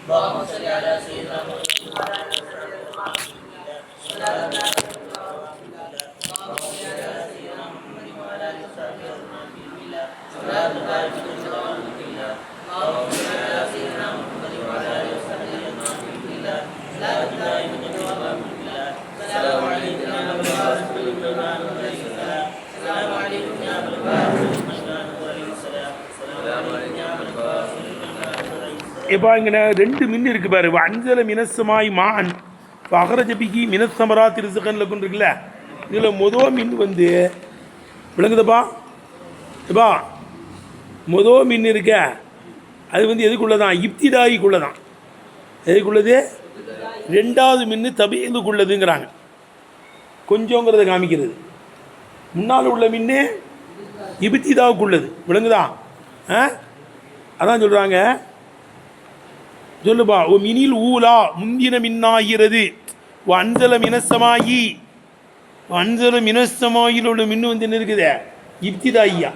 اللهم صل على سيدنا محمد وعلى آل سيدنا محمد صلاة اللهم صل على سيدنا محمد وعلى آل سيدنا محمد صلاة دائمة دوام بالله اللهم صل على سيدنا محمد وعلى آل سيدنا محمد صلاة دائمة دوام بالله السلام عليكم يا أبا القاسم والإمام عليه السلام السلام عليكم يا أبا القاسم والإمام عليه السلام السلام عليكم يا أبا القاسم. இப்போ இங்கே ரெண்டு மின் இருக்குது பாரு. அஞ்சல மினசமாய் மான் அகரஜபிகி மினசமரா திருசுகன்ல இருக்குல்ல, இதில் மொதல் மின் வந்து விளங்குதப்பா எப்பா. மொதல் மின் இருக்க அது வந்து எதுக்குள்ளதான்? இப்திதாயிக்குள்ளதான். எதுக்குள்ளது? ரெண்டாவது மின்னு தபீதுக்குள்ளதுங்கிறாங்க. கொஞ்சங்கிறத காமிக்கிறது. முன்னால் உள்ள மின்னு இப்திதாவுக்குள்ளது. விளங்குதா? அதான் சொல்கிறாங்க. சொல்லுப்பா. ஓ மினில் ஊலா முந்தின மின்னாகிறது. ஓ அஞ்சல மினசமாயி. அஞ்சல மினசமாயில் உள்ள மின்னு வந்து என்ன இருக்குது? இப்திதாயியா.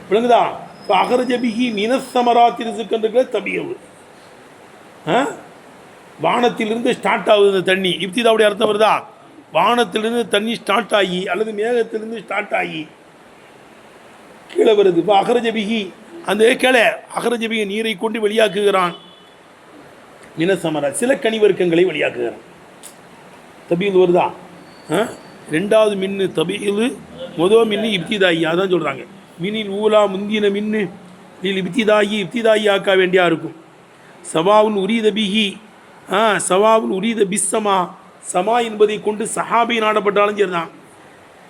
விளங்குதா? இப்போ அகரஜபிகி மினசமரா திருசுக்கன்ற தபியவு. வானத்திலிருந்து ஸ்டார்ட் ஆகுது இந்த தண்ணி. இப்திதாவுடைய அர்த்தம் வருதா? வானத்திலிருந்து தண்ணி ஸ்டார்ட் ஆகி அல்லது மேகத்திலிருந்து ஸ்டார்ட் ஆகி கீழே வருது. இப்போ அகரஜபிகி அந்த கீழே அகரஜபிகி நீரை கொண்டு வெளியாக்குகிறான். மினசமரா சில கனிவர்க்கங்களை வெளியாக்குகிறான். தபீல் வருதா? ரெண்டாவது மின்னு தபீல், மொதல் மின்னு இப்திதாயி. அதான் சொல்கிறாங்க. மினில் ஊலா முந்தின மின்னு இப்திதாயி. இப்திதாயி ஆக்க வேண்டியா இருக்கும். சவாவுன் உரீத பிஹி. சவாவுன் உரீத பிஸ்ஸமா. சமா என்பதை கொண்டு சஹாபி நாடப்பட்டாலும் சரிதான்.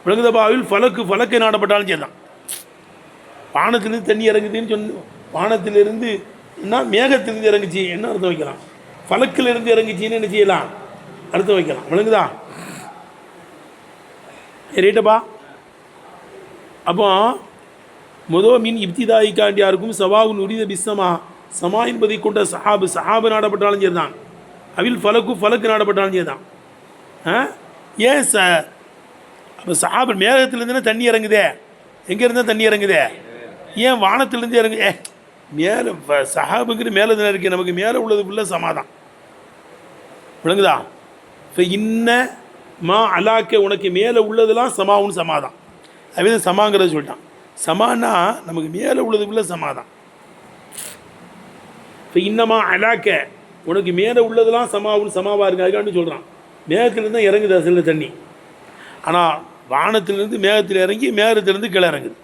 விளங்குதபாவில் ஃபலக்கை நாடப்பட்டாலும் சரிதான். வானத்திலிருந்து தண்ணி இறங்குதுன்னு சொன்ன, வானத்திலிருந்து என்ன மேகத்திலிருந்து இறங்குச்சு என்ன அர்த்தம் வைக்கலாம்? ஃபலக்கிலிருந்து இறங்குச்சின்னு என்ன செய்யலாம்? அர்த்தம் வைக்கலாம். விளங்குதா? ரைட்டப்பா. அப்போ மொதல் மீன் இப்திதாயிக்காண்டியா இருக்கும். சவாவுன் உரித பிஸ்ஸமா. சமா என்பதை கொண்ட சஹாபு நாடப்பட்டாலும் சரிதான். அவில் ஃபலக்கு நாடப்பட்டாலும் சரிதான். ஏன் அப்போ சஹாபு மேகத்திலிருந்து தண்ணி இறங்குதே. எங்கே இருந்தால் தண்ணி இறங்குதே? ஏன் வானத்திலேருந்து இறங்கு? மேலே சஹாபுங்கிற மேலே தானே இருக்குது. நமக்கு மேலே உள்ளது ஃபுல்லாக சமாதான். விளங்குதா? இப்போ இன்ன மா அலாக்க உனக்கு மேலே உள்ளதெல்லாம் சமாவுன்னு சமாதான். அதுவே சமாங்கிறத சொல்லிட்டான். சமானா நமக்கு மேலே உள்ளது ஃபுல்லாக சமாதான். இப்போ இன்னமா அலாக்க உனக்கு மேலே உள்ளதெல்லாம் சமாவுன்னு சமாவாக இருக்கு. அதுக்காண்டி சொல்கிறான். மேகத்திலேருந்து தான் இறங்குது சில தண்ணி. ஆனால் வானத்திலிருந்து மேகத்தில் இறங்கி மேகத்திலிருந்து கீழே இறங்குது.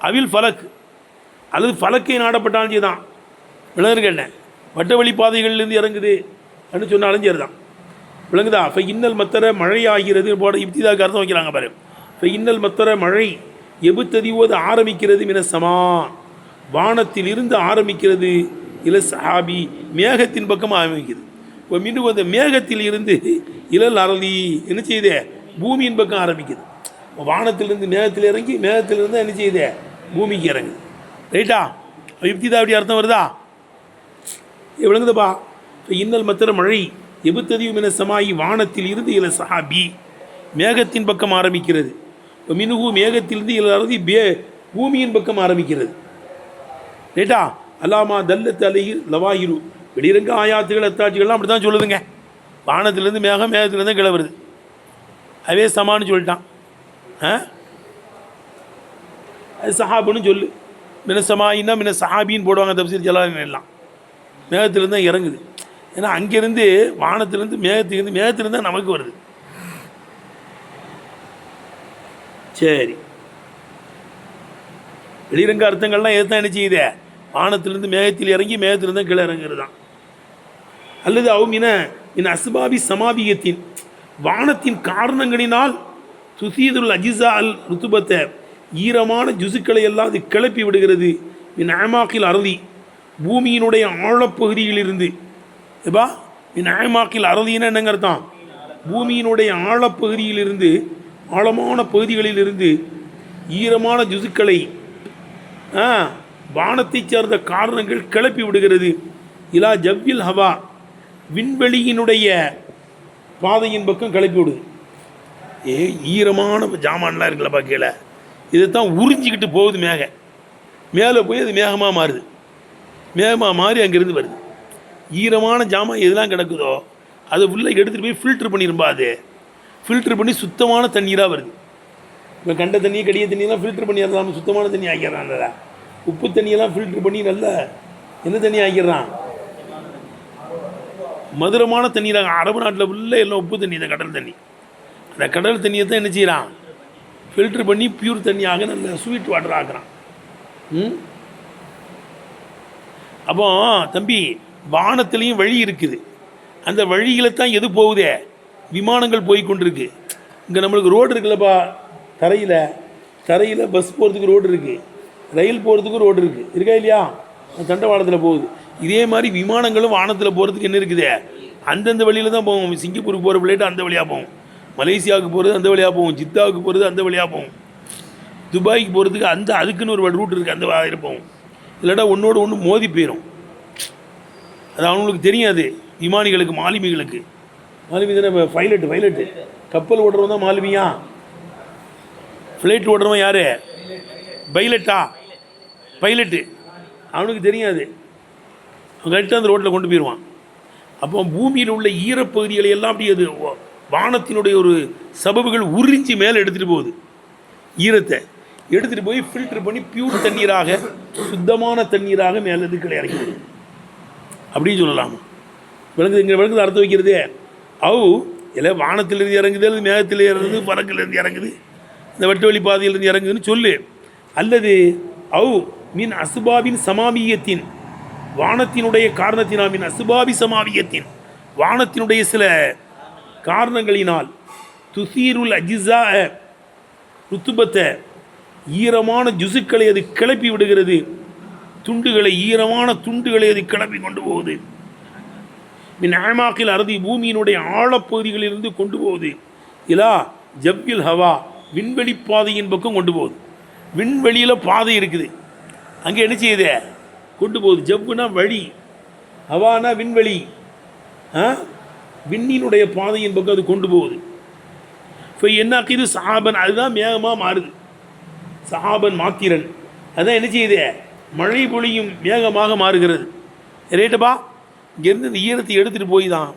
அவில் ஃபலக் அல்லது ஃபலக்கை நாடப்பட்டாலும் சரி தான். விளங்குங்க என்ன? வட்ட வழிப்பாதைகள்லேருந்து இறங்குது அப்படின்னு சொன்னாலும் சரி தான். விளங்குதா? இப்போ இன்னல் மத்தர மழை ஆகிறது போட இப்திதாக்கு அர்த்தம் வைக்கிறாங்க பாரு. இப்போ இன்னல் மத்தர மழை எபுத்ததிவோது ஆரம்பிக்கிறது மினசமா. வானத்தில் இருந்து ஆரம்பிக்கிறது. இல சஹாபி மேகத்தின் பக்கம் ஆரம்பிக்குது. இப்போ மீண்டும் அந்த மேகத்தில் இருந்து இலல் அரளி என்ன செய்யுதே? பூமியின் பக்கம் ஆரம்பிக்குது. வானத்திலிருந்து மேகத்தில் இறங்கி மேகத்திலிருந்து என்ன செய்யுது? பூமிக்கு இறங்குது. ரைட்டா? இப்திதா அப்படி அர்த்தம் வருதா? விளங்குதுப்பா. இப்போ இன்னல் மத்திர மழை எபுத்ததியும் என சமாயி வானத்தில் இருந்து இல சஹாபி மேகத்தின் பக்கம் ஆரம்பிக்கிறது. இப்போ மினுகு மேகத்திலிருந்து இல அறுதி பூமியின் பக்கம் ஆரம்பிக்கிறது. ரைட்டா? அல்லாமா தல்லத்து அலைஹி லவாயிரு வெளிரங்க ஆயாத்துகள் அத்தாட்சிகள்லாம் அப்படி தான் சொல்லுதுங்க. வானத்திலேருந்து மேகத்திலேருந்து கீழே வருது. அதே சமான்னு சொல்லிட்டான். அது சஹாபுன்னு சொல்லு. மினசமாயின்னா மின சஹாபின்னு போடுவாங்க தப்சீர் ஜலாலின் எல்லாம். மேகத்திலேருந்து தான் இறங்குது. ஏன்னா அங்கேருந்து வானத்திலேருந்து மேகத்திலேருந்து தான் நமக்கு வருது. சரி, வெளிரங்க அர்த்தங்கள்லாம் எது தான் என்ன செய்யுதே? வானத்திலிருந்து மேகத்தில் இறங்கி மேகத்திலிருந்து தான் கீழே இறங்குறது தான். அல்லது மின அஸ்பாபி சமாபியத்தின் வானத்தின் காரணங்களினால் துசீதுல் அஜிசா அல் ருத்துபத்தை ஈரமான ஜுசுக்களை எல்லாம் அது கிளப்பி விடுகிறது. மின் ஆமாக்கில் அறுதி பூமியினுடைய ஆழப்பகுதியிலிருந்து. எப்பா மின் ஆமாக்கில் அறுதின்னு என்னங்க அர்த்தம்? பூமியினுடைய ஆழப்பகுதியிலிருந்து ஆழமான பகுதிகளிலிருந்து ஈரமான ஜுசுக்களை வானத்தை சேர்ந்த காரணங்கள் கிளப்பி விடுகிறது. இலா ஜவ்வில் ஹவா விண்வெளியினுடைய பாதையின் பக்கம் கிளப்பி விடுது. ஈரமான ஜாமான்லாம் இருக்குல்லப்பா கீழே, இதைத்தான் உறிஞ்சிக்கிட்டு போகுது மேகம். மேலே போய் அது மேகமாக மாறுது. மேகமாக மாறி அங்கேருந்து வருது. ஈரமான ஜாமான் எதெல்லாம் கிடக்குதோ அதை உள்ளே எடுத்துகிட்டு போய் ஃபில்ட்ரு பண்ணிருப்பா. அது ஃபில்ட்ரு பண்ணி சுத்தமான தண்ணீராக வருது. இப்போ கண்ட தண்ணி கடிய தண்ணியெல்லாம் ஃபில்ட்ரு பண்ணிடலாம், சுத்தமான தண்ணி ஆக்கிடுறான். அதில் உப்பு தண்ணியெல்லாம் ஃபில்ட்ரு பண்ணி நல்ல என்ன தண்ணி ஆக்கிடுறான், மதுரமான தண்ணீராக. அரபு நாட்டில் ஃபுல்லாக எல்லாம் உப்பு தண்ணி, இந்த கடல் தண்ணி. அந்த கடல் தண்ணியை தான் என்ன செய்கிறான், ஃபில்ட்ரு பண்ணி பியூர் தண்ணியாக நல்ல ஸ்வீட் வாட்டர் ஆக்குறான். அப்போ தம்பி, வானத்துலேயும் வழி இருக்குது. அந்த வழியில் தான் எது போகுதே, விமானங்கள் போய் கொண்டிருக்கு. இங்கே நம்மளுக்கு ரோடு இருக்குல்லப்பா, தரையில் பஸ் போகிறதுக்கு ரோடு இருக்குது, ரயில் போகிறதுக்கு ரோடு இருக்குது, இருக்கா இல்லையா? தண்டவாளத்தில் போகுது. இதே மாதிரி விமானங்களும் வானத்தில் போகிறதுக்கு என்ன இருக்குது, அந்தந்த வழியில் தான் போகும். சிங்கப்பூருக்கு போகிற ஃப்ளைட்டு அந்த வழியாக போகும், மலேசியாவுக்கு போகிறது அந்த வழியாக போகும், ஜித்தாவுக்கு போகிறது அந்த வழியாக போகும், துபாய்க்கு போகிறதுக்கு அதுக்குன்னு ஒரு ரூட் இருக்குது, அந்த வழியாக போகும். இல்லாட்டா ஒன்றோடு ஒன்று மோதி போயிடும். அது அவங்களுக்கு தெரியாது. விமானிகளுக்கு, மாலுமிகளுக்கு, மாலுமி தானே பைலட்டு கப்பல் ஓடுறவன் தான் மாலுமியா, ஃப்ளைட் ஓடுறவன் யார், பைலட்டு. அவனுக்கு தெரியாது. அவன் கரெக்டாக அந்த ரோட்டில் கொண்டு போயிடுவான். அப்போ பூமியில் உள்ள ஈரப்பகுதிகளை எல்லாம் அப்படி அது வானத்தினுடைய ஒரு சபபுகள் உறிஞ்சி மேலே எடுத்துகிட்டு போகுது. ஈரத்தை எடுத்துகிட்டு போய் ஃபில்ட்ரு பண்ணி பியூர் தண்ணீராக, சுத்தமான தண்ணீராக மேலே இதுக்களை இறக்கி அப்படின்னு சொல்லலாம். விளங்குது அர்த்தம் வைக்கிறது. இல்லை வானத்திலிருந்து இறங்குது, அல்லது மேகத்தில் இறங்குது, பறக்கிலேருந்து இறங்குது, இந்த வட்டு வழி பாதையிலேருந்து இறங்குதுன்னு சொல்லு. அல்லது மீன் அசுபாபின் சமாவியத்தின், வானத்தினுடைய காரணத்தினால், மீன் அசுபாபி சமாவியத்தின், வானத்தினுடைய சில காரணங்களினால், துசீருல் அஜிசா ருத்துபத்தை, ஈரமான ஜுசுக்களை அது கிளப்பி விடுகிறது, துண்டுகளை, ஈரமான துண்டுகளை அது கிளப்பி கொண்டு போகுது. மின் ஆமாக்கில் அறுதி, பூமியினுடைய ஆழப்பகுதிகளிலிருந்து கொண்டு போகுது. இலா ஜவ்வில் ஹவா, விண்வெளி பாதையின் பக்கம் கொண்டு போகுது. விண்வெளியில் பாதை இருக்குது, அங்கே என்ன செய்யுது, கொண்டு போகுது. ஜவ்வுனா வழி, ஹவானா விண்வெளி, விண்ணினுடைய பாதையின் பக்கம் அது கொண்டு போகுது. இப்போ என்ன இது சஹாபன், அதுதான் மேகமாக மாறுது. சஹாபன் மாத்திரன், அதுதான் என்ன செய்யுது, மழை பொழியும் மேகமாக மாறுகிறது. ரைட்டுப்பா, இங்கேருந்து இந்த ஈரத்தை எடுத்துகிட்டு போய் தான்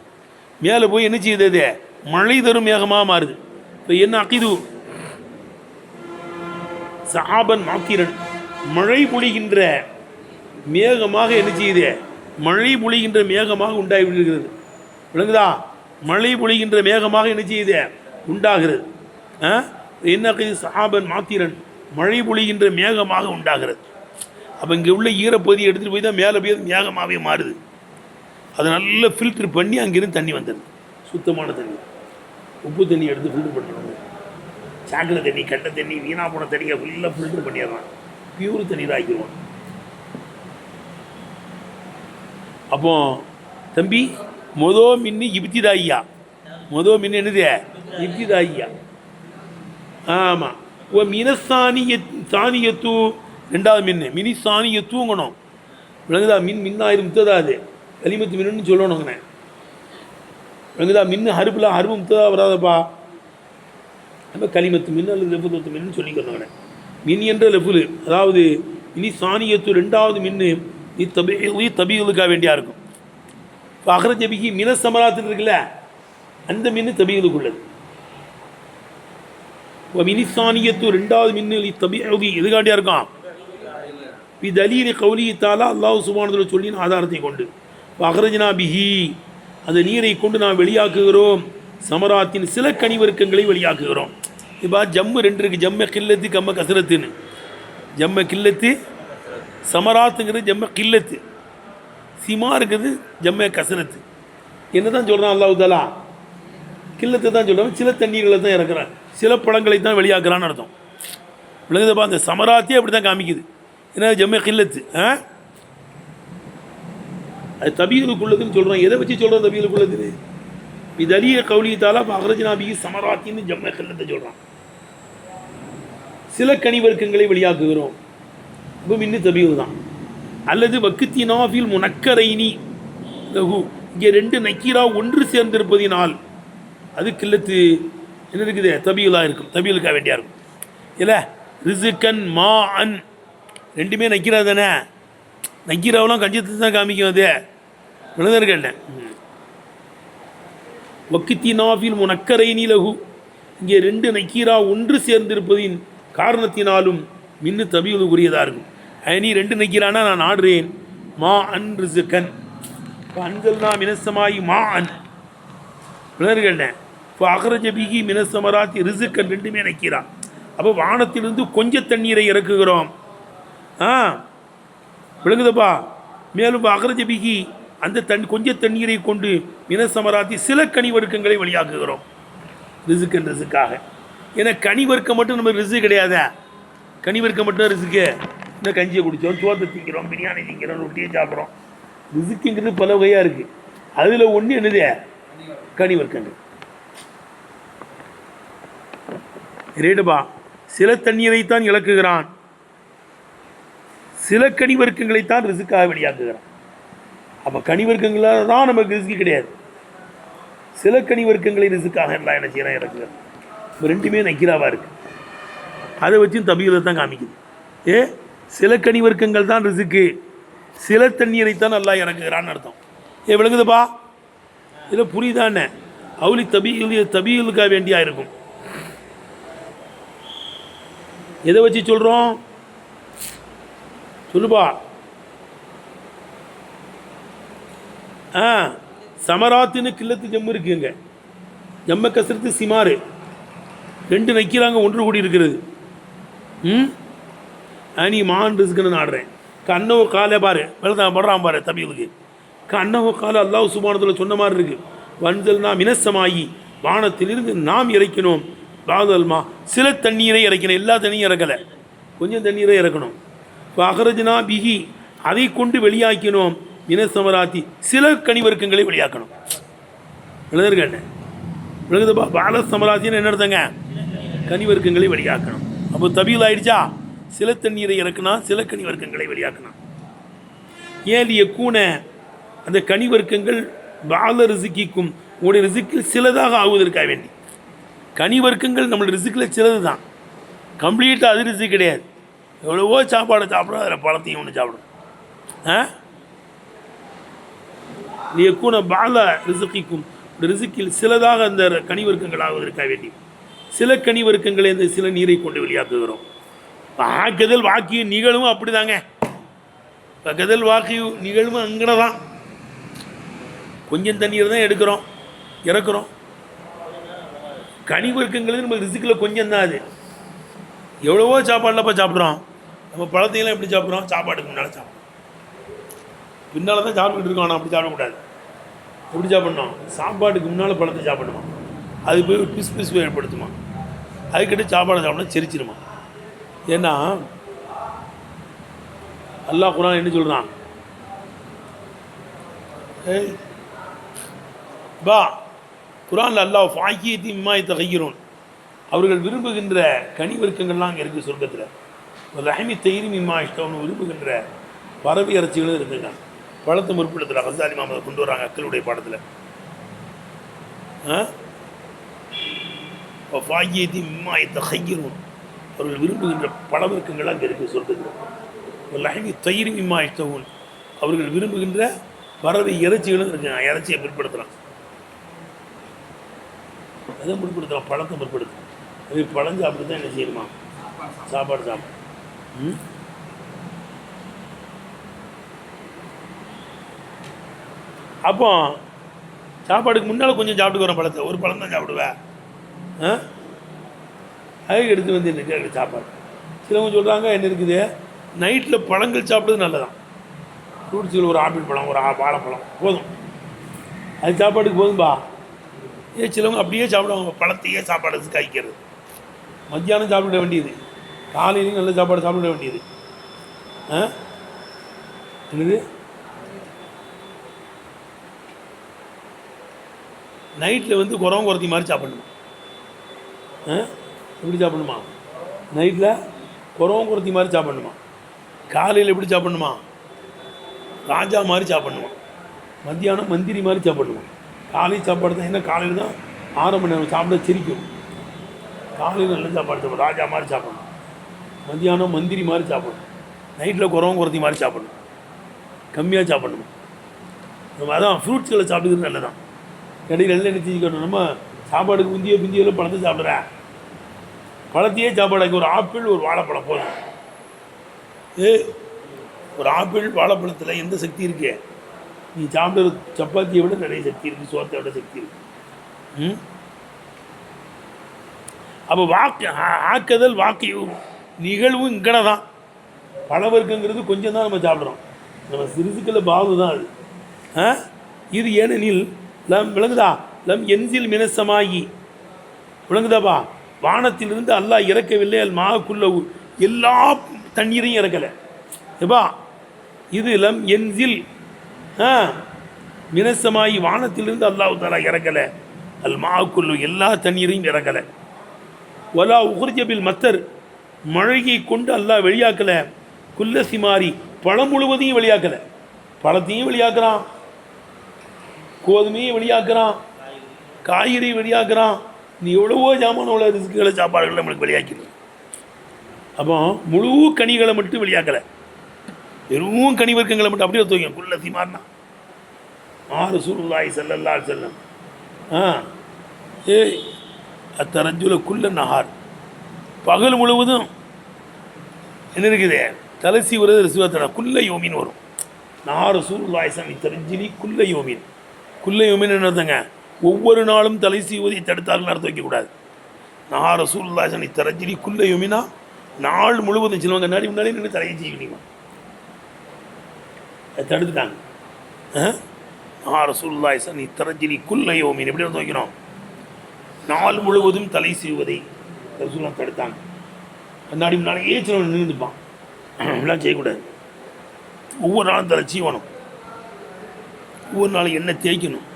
மேலே போய் என்ன செய்யுது, அது மழை தரும் மேகமாக மாறுது. இப்போ என்ன அகிது சஹாபன் மாத்திரன், மழை பொழிகின்ற மேகமாக என்ன செய்யுது, மழை பொழிகின்ற மேகமாக உண்டாகி விடுகிறது. விளங்குதா? மழை பொழிகின்ற மேகமாக என்ன செய்யுது, உண்டாகிறது. என்ன அகிது சஹாபன் மாத்திரன், மழை பொழிகின்ற மேகமாக உண்டாகிறது. அப்போ இங்கே உள்ள ஈரப்பகுதியை எடுத்துகிட்டு போய் தான் மேலே போய் மேகமாகவே மாறுது. அதை நல்லா ஃபில்ட்ரு பண்ணி அங்கேருந்து தண்ணி வந்துடுது, சுத்தமான தண்ணி. உப்பு தண்ணி எடுத்து ஃபில்ட்ரு பண்ணணும், சாக்கடை தண்ணி, கண்ட தண்ணி, வீணா போன தண்ணியை ஃபுல்லாக ஃபில்ட்ரு பண்ணிடுறான், பியூர் தண்ணீர் ஆக்கிடுவான். அப்போ தம்பி, மின்னு இப்திதாயியா, மின்னு என்னது, இப்திதாயியா. ஆமாம். ஓ சானியத்து, ரெண்டாவது மின்னு மினி சானியை தூங்கணும். விளங்குதா? மின்னாயிரம் முத்ததா, அது கலிமத்து மின்னு சொல்லணுங்கண்ணே. விளங்குதா? மின்னு ஹருப்புலாம் ஹருப்பு முத்ததா வராதப்பா. நம்ம கலிமத்து மின்னு அல்லது லெஃபுத்து மின்னு சொல்லிக்கணுங்கண்ணே. மின் என்ற லெஃபுலு, அதாவது மினி சானியத்து ரெண்டாவது மின்னு நீ தபிகளுக்காக வேண்டியா இருக்கும். இப்போ அகரஜபிக்கு மின சமராத்தில் இருக்குல்ல, அந்த மின்னு தபிகளுக்குள்ளது. இப்போ மினி சானியத்து ரெண்டாவது மின்னு தபிஹி எதுக்காண்டியா இருக்கும், தலீலி கௌலி தாலா, அல்லாஹ் சுப்ஹானஹு சொல்லின் ஆதாரத்தை கொண்டு, அஹ்ரஜ்னா பிஹி, அந்த நீரை கொண்டு நாம் வெளியாக்குகிறோம், சமராத்தின் சில கனிவர்க்கங்களை வெளியாக்குகிறோம். இப்போ ஜம்மு ரெண்டு இருக்குது, ஜம்ம கில்லத்து கம்ம கசரத்துன்னு. ஜம்ம கில்லத்து சமராத்துங்கிறது ஜம்ம கில்லத்து, சிமா இருக்குது ஜம்ம கசரத்து. என்ன தான் சொல்கிறான் அல்லாஹ் தாலா, கில்லத்தை தான் சொல்கிறான், சில தண்ணீர்களை தான் இறக்குறான், சில பழங்களை தான் வெளியாக்குறான்னு அர்த்தம். விளங்குதப்பா? அந்த சமராத்தியே அப்படி தான் காமிக்குது. ஏன்னா ஜம்ம கில்லத்து, அது தபீலுக்குள்ளதுன்னு சொல்கிறோம். எதை வச்சு சொல்கிறோம் தபீலுக்குள்ளதுன்னு? இது அலிய கௌலி தாலா அஹ்ரஜ்னா பிஹி சமராத்தின்னு ஜம்ம கில்லத்தை சொல்கிறான். சில கனிவர்க்கங்களை வெளியாக்குகிறோம், இப்போ மின்னு தபீல் தான். அல்லது வக்குத்தினாஃபில் முனக்கரைனி லஹு, இங்கே ரெண்டு நக்கீரா ஒன்று சேர்ந்திருப்பதினால் அது கில்லத்து என்ன இருக்குது, தபீலாக இருக்கும், தபீலுக்காக வேண்டியா இருக்கும். இல்லை ரிசுக்கன் மா அன் ரெண்டுமே நக்கீரா தானே. நக்கீராவெலாம் கஞ்சத்தை தான் காமிக்கும். அது விழுந்தர்கள் வக்கித்தினாஃபில் முனக்கரை நீலகு இங்கே ரெண்டு நக்கீரா ஒன்று சேர்ந்திருப்பதின் காரணத்தினாலும் மின்னு தபியுதுக்குரியதாக இருக்கும். நீ ரெண்டு நக்கீரானா நான் ஆடுறேன். மா அன் ரிசுக்கன் இப்போ அன்கல்னா மினசமாயி மா அன் விழுந்தர்கள். இப்போ அகரஜபிகி மினசமராத்தி ரிசுக்கன் ரெண்டுமே நக்கீரா. அப்போ வானத்திலிருந்து கொஞ்சம் தண்ணீரை இறக்குகிறோம். விளங்குதப்பா. மேலும் அகரஜபிகி அந்த கொஞ்சம் தண்ணீரை கொண்டு மினசமராத்தி சில கனிவர்க்கங்களை வெளியாக்குகிறோம் ரிசுக்கன் ரிசுக்காக. ஏன்னா கனிவர்க்கம் மட்டும் நம்ம ரிசு கிடையாதா. கனிவர்க்கம் மட்டும் ரிசுக்கு. இன்னும் கஞ்சியை குடித்தோம், சோத்தை திங்கிறோம், பிரியாணி திங்கிறோம், ரொட்டியை சாப்பிட்றோம். ரிசுக்குங்கிறது பல வகையாக இருக்குது. அதில் ஒன்று என்னது கனிவர்க்கங்கள். ரேடுபா சில தண்ணீரைத்தான் இழக்குகிறான், சில கனிவர்க்கங்களைத்தான் ரிசுக்காக வெளியாக்குகிறான். அப்போ கனிவர்க்கங்களாக தான் நமக்கு ரிசுக்கு கிடையாது. சில கனிவர்க்கங்களை ரிசுக்காக எல்லாம் என்ன செய்யலாம் இறக்குகிறான். இப்போ ரெண்டுமே நக்கீராவாக இருக்குது. அதை வச்சு தபியில் தான் காமிக்குது. சில கனிவர்க்கங்கள் தான் ரிசுக்கு, சில தண்ணீரைத்தான் நல்லா இறக்குகிறான்னு அர்த்தம். விளங்குதுப்பா. இதில் புரியுதானே. அவுலி தபியுலுக்காக வேண்டியா இருக்கும். எதை வச்சு சொல்கிறோம் சொல்லுப்பா. சமராத்துன்னு கில்லத்து ஜம்மு இருக்குங்க. ஜம்ம கசரத்து சிமாறு ரெண்டு நக்கிறாங்க ஒன்று கூடி இருக்கிறது. நீ மான் ரிஸ்க்குன்னு ஆடுறேன். கண்ணவோ காலை பாரு வெள்ளத்தான் படுறான் பாரு தபியுலுக்கு. கண்ணவோ காலை அல்லாஹ் சுப்ஹானஹு சொன்ன மாதிரி இருக்கு. வன்சல்னா மினசமாயி வானத்திலிருந்து நாம் இறக்கினோம். பாதல்மா சில தண்ணீரை இறக்கணும், எல்லா தண்ணியும் இறக்கலை, கொஞ்சம் தண்ணீரை இறக்கணும். இப்போ அகரஜனா பிகி அதை கொண்டு வெளியாக்கினோம். மினசமராத்தி சில கனிவர்க்கங்களை வெளியாக்கணும். எழுதுங்க விழுகுதுப்பா. பால சமராத்தின்னு என்ன அர்த்தங்க? கனிவர்க்கங்களை வெளியாக்கணும். அப்போ தபியில் ஆயிடுச்சா. சில தண்ணீரை இறக்குனா சில கனிவர்க்கங்களை வெளியாக்கணும். ஏன் எக்கூன அந்த கனிவர்க்கங்கள் பால ரிசுக்கிக்கும் உங்களுடைய ரிசுக்கில் சிலதாக ஆகுவதற்காக வேண்டி. கனிவர்க்கங்கள் நம்மளோட ரிசுக்கில் சிலது தான், கம்ப்ளீட்டாக அது ரிசுக்கு கிடையாது. எவ்வளவோ சாப்பாடை சாப்பிடும், அதில் பழத்தையும் ஒன்று சாப்பிடும். எக்கூன பால ரிசுக்கிக்கும் ரிசுக்கில் சிலதாக அந்த கனிவர்க்கங்கள் ஆகுவதற்காக வேண்டி சில கனிவர்க்கங்களை அந்த சில நீரை கொண்டு வெளியாக்குகிறோம். வாக்குதல் வாக்கிய நிகழும் அப்படி தாங்க. பக்கதல் வாக்கிய நிகழும் அங்கே தான். கொஞ்சம் தண்ணீர் தான் எடுக்கிறோம் இறக்குறோம். கனிவர்க்கங்கள் நம்ம ரிசுக்கில் கொஞ்சம் தான். அது எவ்வளவோ சாப்பாடுலப்பா சாப்பிட்றோம். நம்ம பழத்தையெல்லாம் எப்படி சாப்பிட்றோம்? சாப்பாட்டுக்கு முன்னால் சாப்பிட்றோம். பின்னால் தான் சாப்பிட்டுக்கிட்டு இருக்கோம். ஆனால் அப்படி சாப்பிடக்கூடாது. எப்படி சாப்பிட்ணும்? சாப்பாட்டுக்கு முன்னால் பழத்தை சாப்பிடணுமா, அது போய் பிசு பிசு ஏற்படுத்துமா, அதுக்கிட்ட சாப்பாடை சாப்பிட்டா செரிச்சிருமா. ஏன்னா அல்லாஹ் குர்ஆன் என்ன சொல்கிறான்? பா குர்ஆனில் அல்லாஹ் ஃபாக்கியத்தி இம்மாய் தகையிரோன் அவர்கள் விரும்புகின்ற கனிவர்க்கங்கள்லாம் அங்கே இருக்குது சொர்க்கத்தில். ரஹமி தயிரும் இம்மா இஷ்டம்னு விரும்புகின்ற பறவை இறைச்சிகளும் இருக்குங்க. பழத்தை முற்படுத்துகிற ஹசாலி மாமதை கொண்டு வராங்க அக்களுடைய பாடத்தில். ஃபாக்கியத்தி இம்மாய் தகையிரோன் அவர்கள் விரும்புகின்ற பழவர்க்கங்கள் அங்கே இருக்குது சொர்க்கத்தில். ரஹமி தயிரும் இம்மா இஷ்டவன் அவர்கள் விரும்புகின்ற பறவை இறைச்சிகளும் இருக்குங்க. இறைச்சியை பிற்படுத்துகிறான், அதை முற்படுத்தலாம், பழத்தை முற்படுத்தலாம். அது பழம் சாப்பிட்டு தான் என்ன செய்யணுமா? சாப்பாடு சாப்பிடும். அப்போ சாப்பாடுக்கு முன்னால் கொஞ்சம் சாப்பிட்டுக்கிறோம் பழத்தை. ஒரு பழம் தான் சாப்பிடுவேன். அதுக்கு எடுத்து வந்து என்ன சாப்பாடு. சிலவங்க சொல்கிறாங்க என்ன இருக்குது, நைட்டில் பழங்கள் சாப்பிட்றது நல்லதான். ஃப்ரூட்ஸுகள் ஒரு ஆப்பிள் பழம், ஒரு வாழைப்பழம் போதும், அது சாப்பாட்டுக்கு போதும்பா. சிலவங்க அப்படியே சாப்பிடுவாங்க, பழத்தையே சாப்பாடு காய்க்கிறது. மத்தியானம் சாப்பிட வேண்டியது, காலையிலையும் நல்ல சாப்பாடு சாப்பிட வேண்டியது. என்னது நைட்டில் வந்து குறத்தி மாதிரி சாப்பிடணுமா? எப்படி சாப்பிடணுமா? நைட்டில் குறத்தி மாதிரி சாப்பிடணுமா? காலையில் எப்படி சாப்பிடணுமா? ராஜா மாதிரி சாப்பிடணுமா? மத்தியானம் மந்திரி மாதிரி சாப்பிடணுமா? காலை சாப்பாடு தான். ஏன்னா காலையில் தான் 6 மணி நேரம் சாப்பிட சிரிக்கும். காலையில் நல்ல சாப்பாடு சாப்பிடும், ராஜா மாதிரி சாப்பிடணும். மத்தியானம் மந்திரி மாதிரி சாப்பிடணும், நைட்டில் குறத்தி மாதிரி சாப்பிடணும், கம்மியாக சாப்பிடணும். நம்ம அதான் ஃப்ரூட்ஸ்களை சாப்பிடுறது நல்லதான். இடையில எல்லாம் என்ன செஞ்சுக்கணும், நம்ம சாப்பாடுக்கு பிந்தியில் பழத்தை சாப்பிட்ற, பழத்தையே சாப்பாடாக்கி ஒரு ஆப்பிள் ஒரு வாழைப்பழம் போதும். ஒரு ஆப்பிள் வாழைப்பழத்தில் எந்த சக்தி இருக்கு? நீ சாப்பிட்ற சப்பாத்தியை விட நிறைய சக்தி இருக்குது, சோத்தை விட சக்தி இருக்குது. அப்போ ஆக்குதல் வாக்கு நிகழ்வும் இங்கன தான். பழவர்க்கங்கிறது கொஞ்சம் தான் நம்ம சாப்பிட்றோம், நம்ம சிறுசுக்களை பாவு தான் அது. இது ஏனெனில் விளங்குதா, லம் என்சில் மினசமாகி, விளங்குதாப்பா, வானத்திலிருந்து அல்லாஹ் இறக்கவில்லை, அல் மாக்குள்ள எல்லா தண்ணீரையும் இறக்கலை. எப்பா இது லம் என்சில் மினசமாகி, வானத்திலிருந்து அல்லாஹ் தஆலா இறக்கலை, அல் மாக்குள்ள எல்லா தண்ணீரையும் இறக்கலை. வலா உஹ்ரிஜபில் மத்தர், மழையை கொண்டு அல்லாஹ் வெளியாக்கலை, குல்ல சிமாரி, பழம் முழுவதையும் வெளியாக்கலை. பழத்தையும் வெளியாக்குறான், கோதுமையும் வெளியாக்குறான், காய்கறி வெளியாக்குறான், நீ எவ்வளவோ ஜாமான உள்ள ரிஸ்க்குகளை சாப்பாடுகளை நம்மளுக்கு வெளியாக்கிடுது. அப்போ முழு கனிகளை மட்டும் வெளியாக்கலை, வெறும் கனி வர்க்கங்களை மட்டும் அப்படியே தூங்க. குல்ல சிமார்னா ரசூலுல்லாஹி ஸல்லல்லாஹு அலைஹி வஸல்லம் அத்தரஜுல குல்ல நஹார், பகல் முழுவதும் என்ன இருக்குது, தலசி வருது ரிசுவத்தன குல்ல யோமின் வரும். ரசூலுல்லாஹி ஸல்லல்லாஹு தரஜிலி குல்ல யோமின், குல்ல யோமின் என்னதுங்க, ஒவ்வொரு நாளும் தலை சீவதை தடுத்தார்கள் அர்த்தம் வைக்கக்கூடாது. ரசூலுல்லாஹி ஸல்லல்லாஹு தரஜிலி குல்ல யோமினா, நாள் முழுவதும் சிலவங்க முன்னாடி நின்று தலையை செய்வீங்க, அதை தடுத்துட்டாங்க. ரசூலுல்லாஹி ஸல்லல்லாஹு தரஜிலி குல்ல யோமின் எப்படி அர்த்தம் வைக்கணும், நாள் முழுவதும் தலை சீவதை ரசூலுல்லாஹ் தடுத்தாங்க. முன்னாடியே சிலவன் நின்றுப்பான், அப்படிலாம் செய்யக்கூடாது. ஒவ்வொரு நாளும் தலை சீவனம், ஒவ்வொரு நாளும் எண்ணெய் தேய்க்கணும்,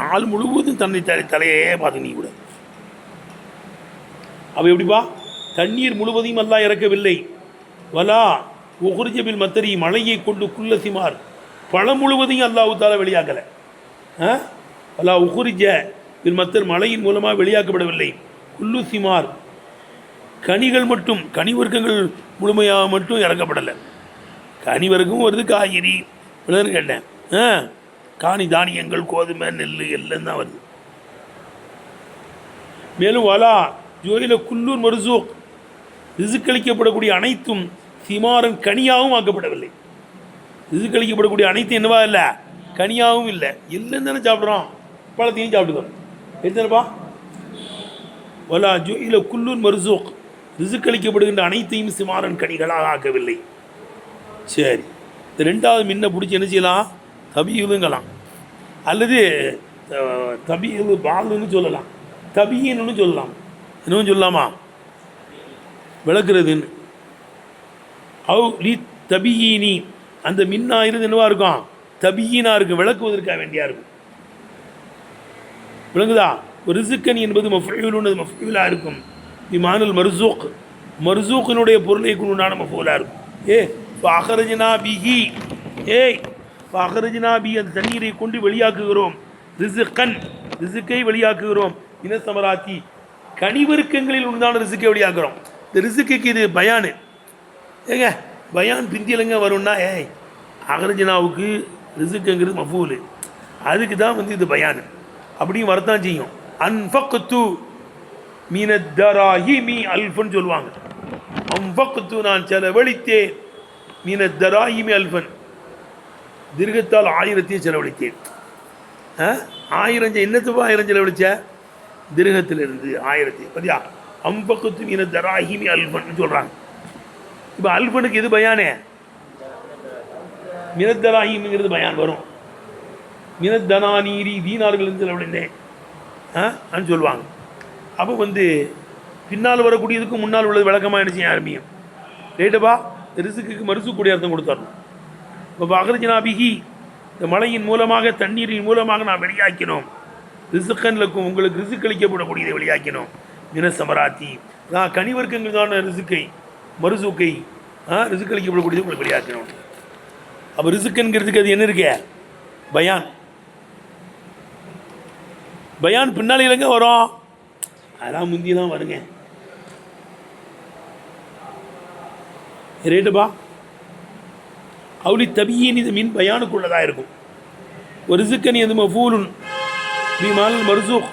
நாள் முழுவதும் தலையே பார்த்து நீ கூட. அப்போ எப்படிப்பா, தண்ணீர் முழுவதையும் அல்லாஹ் இறக்கவில்லை. வலா உஹ்ரிஜபில் மத்தரி, மழையை கொண்டு குல்ல சிமார், பழம் முழுவதையும் அல்லாஹ் தஆலா வெளியாக்கலை. வலா உஹ்ரிஜ பில் மத்தர், மழையின் மூலமாக வெளியாக்கப்படவில்லை. குல்லு சிமார், கனிகள் மட்டும், கனிவர்க்கங்கள் முழுமையாக மட்டும் இறக்கப்படலை. கனிவர்க்கம் வருது, காய்கறி விளையான்னு கேட்டேன், காணி தானியங்கள் கோதுமை நெல் எல்லாம் தான் வருது. மேலும் வலா ஜோயில குல்லூர் மருசூக், ரிசுக்களிக்கப்படக்கூடிய அனைத்தும் சிமாரன் கனியாகவும் ஆக்கப்படவில்லை. ரிசுக்களிக்கப்படக்கூடிய அனைத்தும் என்னவா இல்லை, கனியாகவும் இல்லை. எல்லாம் தானே சாப்பிட்றோம், பழத்தையும் சாப்பிட்டுக்கிறோம். எத்தனைப்பா, வலா ஜோயில குல்லூர் மருசூக், ரிசுக்களிக்கப்படுகின்ற அனைத்தையும் சிமாரன் கனிகளாக ஆக்கவில்லை. சரி, இந்த ரெண்டாவது மின்ன பிடிச்சி என்ன செய்யலாம், தபியுதுங்கலாம், அல்லது தபியு பாலுன்னு சொல்லலாம், தபியின்னு சொல்லலாம். இன்னும் சொல்லலாமா, விளக்குறதுன்னு. தபியீனி, அந்த மின்னா இருந்து என்னவா இருக்கும், தபியீனா இருக்கும், விளக்குவதற்காக வேண்டியா இருக்கும். விளங்குதா, ஒரு ரிசுக்கனி என்பது மஃபூலுன்னது மஃபூலாக இருக்கும். இமானுல் மர்சூக், மர்சூக்கினுடைய பொருளை கொண்டுண்டான மஃபூலாக இருக்கும். ஃபஅக்ரஜ்னா பிஹி, ஃபஅக்ரஜ்னா பி, அந்த தண்ணீரை கொண்டு வெளியாக்குகிறோம். ரிசுக்கன், ரிசுக்கை வெளியாக்குகிறோம். இனசமராத்தி, கனிவர்க்கங்களில் உண்டான ரிசுக்கை வெளியாக்குறோம். இந்த ரிசுக்குக்கு இது பயானு. ஏங்க பயான் பிந்தியலங்க வரும்னா, அகரஜனாவுக்கு ரிசுக்குங்கிறது மஃபூலு, அதுக்கு தான் இது பயானு. அப்படியும் வரத்தான் செய்யும். அன்ஃபக்து மீனத்தராஹிமி அல்ஃபன் சொல்லுவாங்க. அன்ஃபக்து, நான் செலவழித்தேன், மீனத்தராஹிமி அல்ஃபன், திருகத்தால் 1000 செலவழித்தேன். 1000 என்னத்துப்பா 1000 செலவழிச்ச, திருகத்திலிருந்து 1000 பத்தியா. அம்பக்கத்து மீனத்தராஹிமி அல்ஃபன் சொல்கிறாங்க. இப்போ அல்ஃபனுக்கு எது பயானே, மினத்தராஹிமிங்கிறது பயான் வரும். மினத்தனானீரி, தீனார்கள் செலவழிந்தேன் சொல்லுவாங்க. அப்போ பின்னால் வரக்கூடியதுக்கு முன்னால் உள்ளது விளக்கமாக என்ன செய்ய ஆரம்பியும். ரைட்டப்பா, ரிசுக்கு மறுசுக்கூடிய அர்த்தம் கொடுத்தாரணும். இப்போ அகரஜனா பிஹி, இந்த மழையின் மூலமாக தண்ணீரின் மூலமாக நான் வெளியாக்கினோம். ரிசுக்கன்லக்கும், உங்களுக்கு ரிசுக்களிக்கப்படக்கூடியதை வெளியாக்கினோம். மினசமராத்தி, நான் கனிவர்க்கங்களுக்கான ரிசுக்கை மறுசூக்கை ரிசுக்களிக்கப்படக்கூடியதை உங்களுக்கு வெளியாக்கினோம். அப்போ ரிசுக்குங்கிறதுக்கு அது என்ன இருக்கு, பயான். பயான் பின்னாலே இல்லைங்க வரும், அதெல்லாம் முந்தியெல்லாம் வருங்க. ரைட்டுப்பா. அவுலி தபியின் இது மின் பயானுக்குள்ளதாக இருக்கும். ஒரு ரிசுக்கனி அது மஃபூலுன் பிமால் மர்சூக்,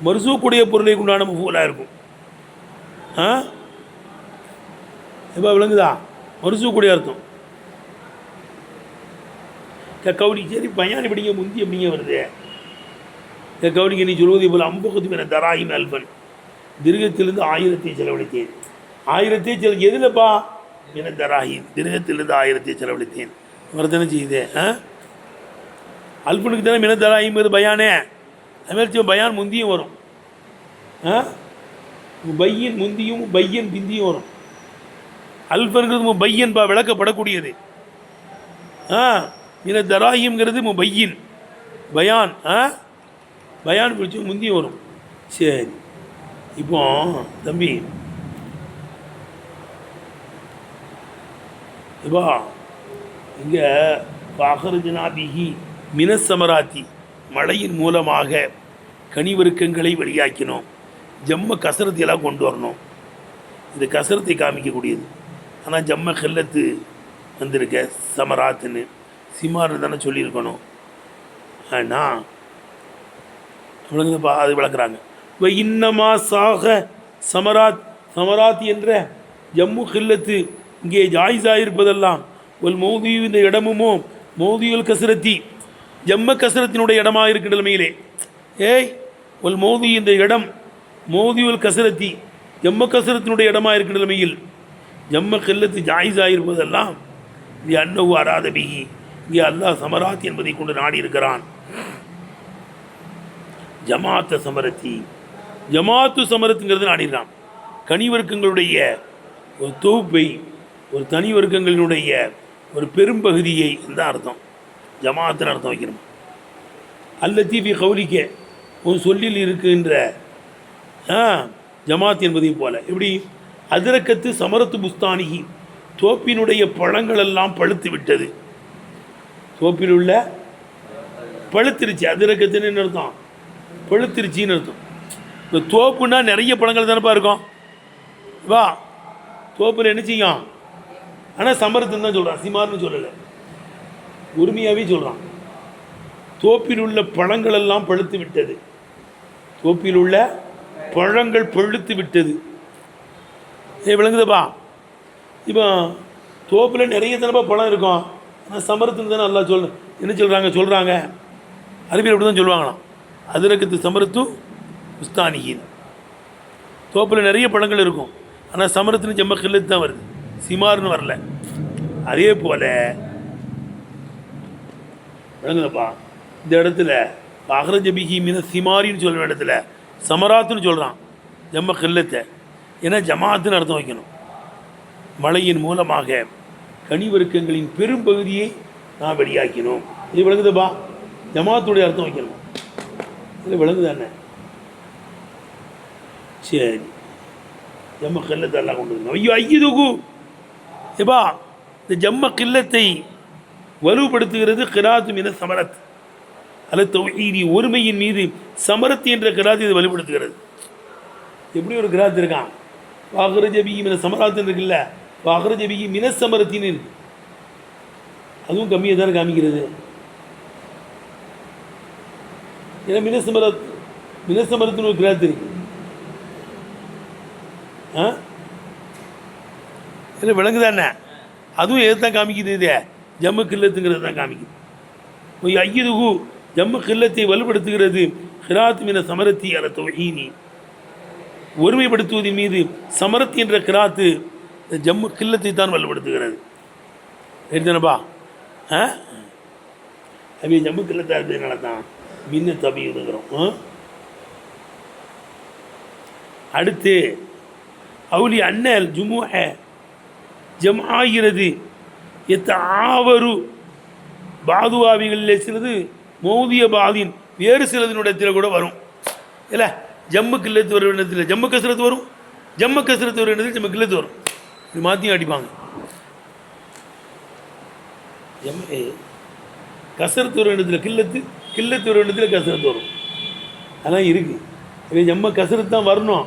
மர்சூக்குடைய பொருளை உண்டான மஃபூலாக இருக்கும். ஆ இப்போ விளங்குதா? மர்சூக்குடைய அர்த்தம் கவுடி. சரி பயான் எப்படிங்க முந்தி எப்படிங்க வருது? கவுடிக்கு நீ சொல்வது போல் அம்புகத்து என தராயும் அல்பன், திருகத்திலிருந்து 1000 செலவழித்தேன். 1000 எதுலப்பா? என தராயின், திருகத்திலிருந்து 1000 செலவழித்தேன். வரதானே செய்யுது. அல்பனுக்கு தானே மின தராயும் பயானே. அதுமாதிரி பயான் முந்தியும் வரும். பையன் முந்தியும் பையன் பிந்தியும் வரும். அல்பனுங்கிறது பையன்பா, விளக்கப்படக்கூடியது. மின தராயிம்ங்கிறது பையன் பயான். பயான் பிடிச்சி முந்தியும் வரும். சரி, இப்போ தம்பி இப்போ இங்கே பாகரஜனாபிகி மினசமராத்தி, மழையின் மூலமாக கனிவருக்கங்களை வெளியாக்கினோம். ஜம்ம கசரத்தையெல்லாம் கொண்டு வரணும். இந்த கசரத்தை காமிக்கக்கூடியது. ஆனால் ஜம்ம ஹெல்லத்து வந்திருக்க சமராத்துன்னு சிமார்னு தானே சொல்லியிருக்கணும். ஆனால் விளங்குதுப்பா, அது விளக்குறாங்க. இப்போ இன்னமா சாக சமராத், சமராத் என்ற ஜம்மு ஹில்லத்து இங்கே ஜாயிஸாக இருப்பதெல்லாம் ஒரு மௌதியு, இந்த இடமுமோ மௌதியுல் கசரத்தி, ஜம்ம கசரத்தினுடைய இடமாக இருக்கிற நிலைமையிலே, ஒரு மௌதி இந்த இடம் மௌதியுல் கசரத்தி, ஜம்ம கசரத்தினுடைய இடமாக இருக்கிற நிலைமையில் ஜம்ம ஹில்லத்து ஜாயிஸாக இருப்பதெல்லாம் இது அன்னவு அராத பிகி, இங்கே அல்லாஹ் சமராத் என்பதை கொண்டு நாடி இருக்கிறான். ஜமாத்த சமரத்தி, ஜமாத்து சமரத்துங்கிறது நாடினான். கனிவர்க்கங்களுடைய ஒரு தொகுப்பை, ஒரு தனி வர்க்கங்களினுடைய ஒரு பெரும்பகுதியை இந்த அர்த்தம் ஜமாத்துன்னு அர்த்தம் வைக்கணும். அல்லத்தி ஃபி கௌலிக்க, உன் சொல்லில் இருக்கின்ற ஜமாத் என்பதை போல. எப்படி? அதிரக்கத்து சமரத்து புஸ்தானிகி, தோப்பினுடைய பழங்களெல்லாம் பழுத்து விட்டது. தோப்பில் உள்ள பழுத்திருச்சு. அதிரக்கத்துன்னு அர்த்தம் பழுத்திருச்சின்னு அர்த்தம். இந்த தோப்புன்னா நிறைய பழங்கள் தானேப்பா இருக்கும். வா, தோப்பில் என்ன செய்யும்? ஆனால் சமரத்துன்னு தான் சொல்கிறான், சிமார்னு சொல்லலை, உரிமையாகவே சொல்கிறான். தோப்பில் உள்ள பழங்கள் எல்லாம் பழுத்து விட்டது. தோப்பில் உள்ள பழங்கள் பழுத்து விட்டது. விளங்குதுப்பா? இப்போ தோப்பில் நிறைய தானப்பா பழம் இருக்கும். ஆனால் சமரத்துன்னு தானே நல்லா என்ன சொல்கிறாங்க அரபியில் அப்படி தான் சொல்லுவாங்களாம். அதிரக்கத்து சமரத்து உஸ்தானியின், தோப்பில் நிறைய பழங்கள் இருக்கும். ஆனால் சமரத்துன்னு ஜம்ம கில்லத்து தான் வருது, சிமார்னு வரல. அதே போல் விளங்குதப்பா, இந்த இடத்துல அகரஜபிகி மீன சிமாரின்னு சொல்கிற இடத்துல சமராத்துன்னு சொல்கிறான் ஜம்ம கில்லத்தை. ஏன்னா ஜமாத்துன்னு அர்த்தம் வைக்கணும். மழையின் மூலமாக கனிவருக்கங்களின் பெரும்பகுதியை நான் வெளியாக்கினோம். இது விளங்குதப்பா? ஜமாத்துடைய அர்த்தம் வைக்கணும். இது விளங்குதானே? சரி, ஜம்ம கில்லத்தை எல்லாம் கொண்டு வரணும். ஐயோ ஐயுதுகு எப்பா, இந்த ஜம்ம கில்லத்தை வலுப்படுத்துகிறது கிராத்து மீன சமரத் அல்ல தௌஹீதி, ஒருமையின் மீது சமரத் என்ற கிராத்து இது வலுப்படுத்துகிறது. எப்படி ஒரு கிராத்து இருக்கான்? வாகரஜபிகி மின சமராத்துன்னு இருக்குல்ல, வாகரஜபிகி மின சமரத்தின்னு இருக்கு. அதுவும் கம்மியாக தானே காமிக்கிறது. ஏன்னா மினசமரத்துன்னு ஒரு கிராத்து இருக்கு. இல்லை விளங்குதானே? அதுவும் எது தான் காமிக்குது? இது ஜம்மு கில்லத்துங்கிறது தான் காமிக்குது. ஐயுதுகு, ஜம்மு கில்லத்தை வலுப்படுத்துகிறது. கிராத் மின சமரத்தி அல தௌஹீனி, ஒருமைப்படுத்துவதன் மீது சமரத் என்ற கிராத்து ஜம்மு கில்லத்தை தான் வலுப்படுத்துகிறது. சரிதானப்பா? அவை ஜம்மு கில்லத்தாக இருக்கிறதுனால தான் மின்ன தபியுதுங்கிறோம். அடுத்து அவுலி அண்ணல் ஜுமுஹ ஜம் ஆகிறது. ஆவரு பாதுவாவிகளில் சிலது மௌதிய பாதின் வேறு சிலதினுடத்தில் கூட வரும். இல்லை, ஜம்மு கில்லத்து வரும் இடத்துல ஜம்மு கசரத்து வரும், ஜம்மு கசரத்து வரும் இடத்துல ஜம்மு கில்லத்து வரும். இது மாற்றியும் அடிப்பாங்க. கசரத்து வரும் இடத்துல கில்லத்து, கில்லத்து வரும் இடத்துல கசரத்து வரும். அதெல்லாம் இருக்குது. இதே ஜம்ம கசரத்து தான் வரணும்,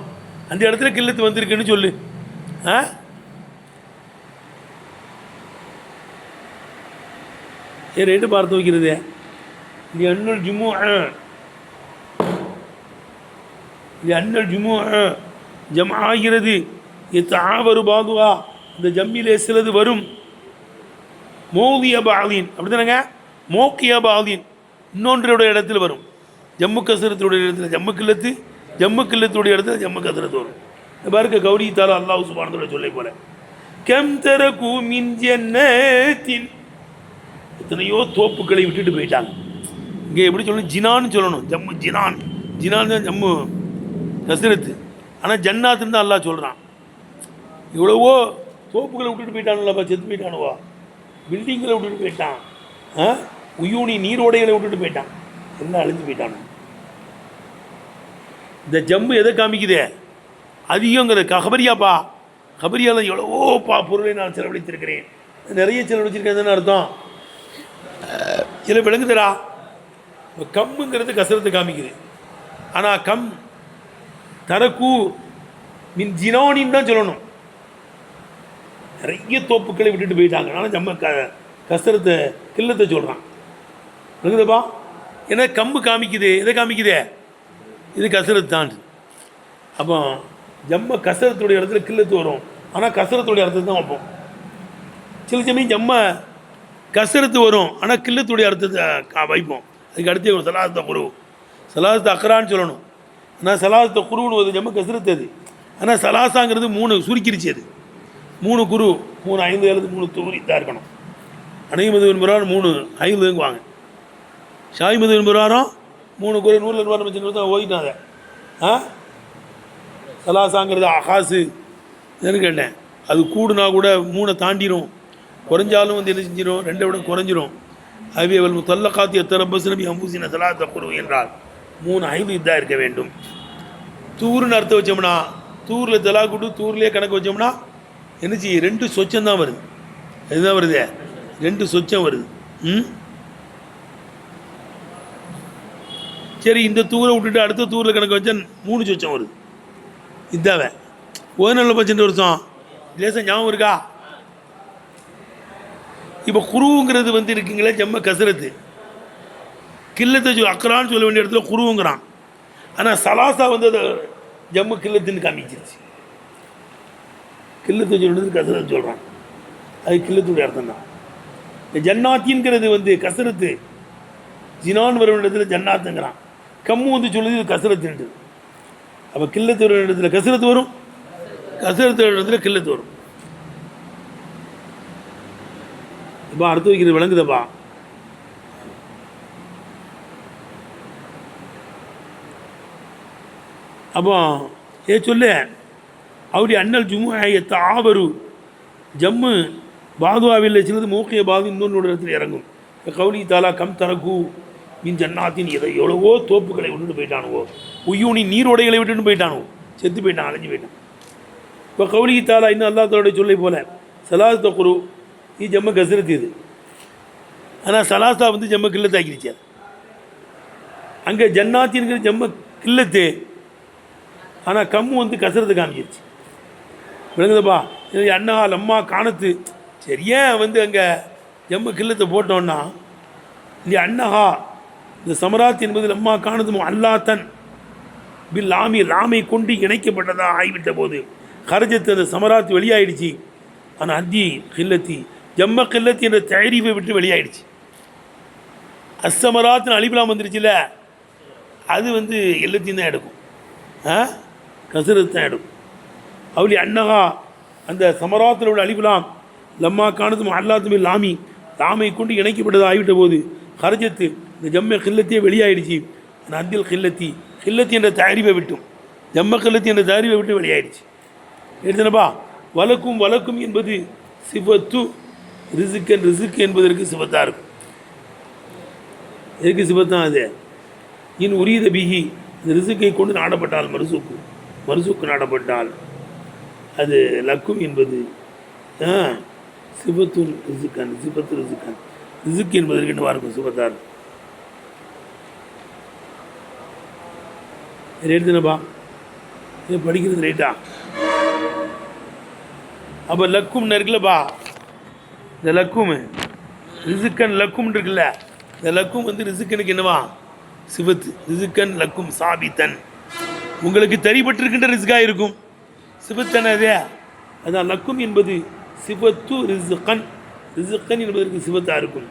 அந்த இடத்துல கில்லத்து வந்திருக்குன்னு சொல்லு. ரேட்டு பார்த்து வைக்கிறது அன்னல் ஜும்மு அன்னல் ஜும்மு ஜம் ஆகிறது தாவரு பாதுவா இந்த ஜம்மிலே சிலது வரும் மோதிய பாதீன் அப்படி தானேங்க மோக்கிய பாதீன் இன்னொன்றுடைய இடத்துல வரும் ஜம்மு கசரத்துடைய இடத்துல ஜம்மு கில்லத்துடைய இடத்துல ஜம்மு கசரத்து வரும் பாருங்க கௌரி தாலா அல்லாஹ் சுப்ஹானஹு சொல்லை போல கம் தரகு மின் ஜன்னத்தின் எத்தனையோ தோப்புக்களை விட்டுட்டு போயிட்டாங்க. இங்கே எப்படி சொல்லணும் ஜினான்னு சொல்லணும் ஜம்மு ஜினான் தான் ஜம்மு கசரத்து ஆனால் ஜன்னாத்துன்னு தான் அல்லாஹ் சொல்கிறான். இவ்வளவோ தோப்புகளை விட்டுட்டு போயிட்டானுல்லப்பா செத்து போயிட்டானுவா பில்டிங்களை விட்டுட்டு போயிட்டான் உயூனி நீரோடைகளை விட்டுட்டு போயிட்டான் எல்லாம் அழிஞ்சு போயிட்டானு. இந்த ஜம்மு எதை காமிக்குதே அதிகங்கிறது கபரியாப்பா கபரியால் எவ்வளவோ பொருளை நான் செலவழித்திருக்கிறேன் நிறைய செலவழிச்சிருக்கேன் அர்த்தம் இதில் விளங்குதுடா. கம்முங்கிறது கசரத்தை காமிக்குது ஆனால் கம் தரக்கு மின் ஜினானின்னு தான் சொல்லணும். நிறைய தோப்புக்களை விட்டுட்டு போயிட்டாங்க ஆனால் நம்ம கசரத்தை கில்லத்தை சொல்கிறான் விளங்குதுப்பா. ஏன்னா கம்பு காமிக்குது எதை காமிக்குதே இது கசரத்து தான். அப்போ ஜம்ம கசரத்துடைய இடத்துல கில்லத்து வரும் ஆனால் கசரத்துடைய அர்த்தத்தை தான் வைப்போம். சில சமயம் ஜம்ம கசரத்து வரும் ஆனால் கில்லத்துடைய அர்த்தத்தை வைப்போம். அதுக்கு அடுத்து சலாத்த குரு சலாத்த அக்கரான்னு சொல்லணும். ஆனால் சலாத்த குருன்னு வருது ஜம்ம கசரத்து அது. ஆனால் சலாசாங்கிறது 3 சுருக்கிருச்சு அது 3 குரு 3 5 எழுது 3 தூரி தான் இருக்கணும். அனைமது என்பவரால் 3 5 வாங்க ஷாய்மது என்பவராரும் 3 குரு 100 என்பவரால் வச்சு தான் ஓதிட்டாங்க. சலாசாங்கிறது அகாசு என்னன்னு கேட்டேன். அது கூடுனா கூட 3 தாண்டிடும் குறைஞ்சாலும் வந்து என்ன செஞ்சிடும் 2 விட குறைஞ்சிரும். அவை அவள் முத்தல்லகாத்தி எத்தரப்பஸ் நபி அம்பூசின சலாத்த குரு என்றால் 3 5 இதாக இருக்க வேண்டும். தூருன்னு அர்த்தம் வச்சோம்னா தூரில் தலா கூட்டு தூர்லேயே கணக்கு வச்சோம்னா என்னச்சு 2 சொச்சம் தான் வருது. இதுதான் வருது 2 சொச்சம் வருது. சரி இந்த தூரை விட்டுட்டு அடுத்த தூரில் கணக்கு வச்சா 3 சொச்சம் வருது. இதாவே ஒரு நல்ல பட்சம் வருஷம் லேசாக ஞாபகம் இருக்கா. இப்போ குருவுங்கிறது வந்து இருக்குங்களே ஜம்ம கசரத்து கில்லத்தை அக்கரான்னு சொல்ல வேண்டிய இடத்துல குருவுங்கிறான். ஆனால் சலாசா வந்து அதை ஜம்மு கில்லத்துன்னு காமிச்சிருச்சு. கில்லத்தை சொல்கிறது கசரத்து சொல்கிறான் அது கில்லத்துடைய அர்த்தம் தான். ஜன்னாத்தின்கிறது வந்து கசரத்து ஜினான் வர வேண்டிய இடத்துல ஜன்னாத்துங்கிறான். கம்மு வந்து சொல்லுது இது கசரத்துன்றது. அப்போ கில்லத்து வர இடத்துல கசரத்து வரும் கசரத்து வர இடத்துல கில்லத்து வரும். இப்போ அடுத்து வைக்கிறது விளங்குதப்பா. அப்போ சொல்லு அப்படி அண்ணல் ஜும்மு ஆவரு ஜம்மு பாதுவாவில் சிலது மூக்கிய பாது இன்னொன்று இடத்துல இறங்கும். கௌலி தாலா கம் தரகு மின் ஜன்னாத்தின் எவ்வளவோ தோப்புகளை விட்டுட்டு போயிட்டானுவோ உயூனி நீரோடைகளை விட்டுட்டு போயிட்டானோ செத்து போயிட்டான் அலைஞ்சு போயிட்டான். இப்போ கௌலி தாலா இன்னும் அல்லா தாலோட சொல்லை போல சலாத்த குரு இது ஜம்ம கசரத்து இது. ஆனால் சலாசா வந்து ஜம்ம கில்லத்து ஆக்கிடுச்சு. அங்கே ஜன்னாத்தின்கிற ஜம்ம கில்லத்து ஆனால் கம்மு வந்து கசரத்து காமிச்சிருச்சு. விளங்குதப்பா. அண்ணா லம்மா காணத்து சரியா வந்து அங்கே ஜம்ம கில்லத்தை போட்டோன்னா இந்த அண்ணஹா இந்த சமராத் என்பது லம்மா காணது அல்லாத்தன் பில் லாமை கொண்டு இணைக்கப்பட்டதாக ஆகிவிட்ட போது கரஜத்து அந்த சமராத் வெளியாயிடுச்சு. ஆனால் அத்தி கில்லத்தி ஜம்ம கில்லத்தி என்ற தயாரிப்பை விட்டு வெளியாயிடுச்சு. அஸ்ஸமராத்தின் அலிபுலாம் வந்துருச்சுல்ல அது வந்து எல்லாத்தையும் தான் எடுக்கும் கசரத்து தான் எடுக்கும். அவளி அண்ணகா அந்த சமராத்தில் உள்ள அலிபுலாம் லம்மா காணதும் அல்லாத்துமே லாமை கொண்டு இணைக்கப்பட்டது ஆகிவிட்ட போது கரஜத்து இந்த ஜம்ம கில்லத்தியே வெளியாயிடுச்சு. அந்த அந்தில் கில்லத்தி என்ற தயாரிப்பை விட்டும் ஜம்ம கில்லத்தி என்ற தயாரிப்பை விட்டு வெளியாயிடுச்சு. எடுத்தனப்பா. வழக்கும் என்பது சிவத்து ரிசுக்கு என்பதற்கு சிவத்தாக இருக்கும். எதுக்கு சிவத்தான் அது இன் உரியத பிகி இந்த ரிசுக்கை கொண்டு நாடப்பட்டால் மறுசுக்கு நாடப்பட்டால் அது லக்கும் என்பது சிவத்து ரிசுக்கன் ரிசுக்கு என்பதற்கு என்னவா இருக்கும் சிவத்தாக இருக்கும். எடுத்துனப்பா இது படிக்கிறது ரைட்டா. அப்போ லக்கும் இருக்குல்லப்பா இந்த லக்குமு ரிசுக்கன் லக்கும் இருக்குல்ல, இந்த லக்கும் வந்து ரிசுக்கனுக்கு என்னவா சிவத்து. ரிசுக்கன் லக்கும் சாபித்தன், உங்களுக்கு தெரிபட்டிருக்கின்ற ரிஸ்காக இருக்கும். சிவத்தன அதே அதான் லக்கும் என்பது சிவத்து ரிசுக்கன். ரிசுக்கன் என்பதற்கு சிவத்தாக இருக்கும்.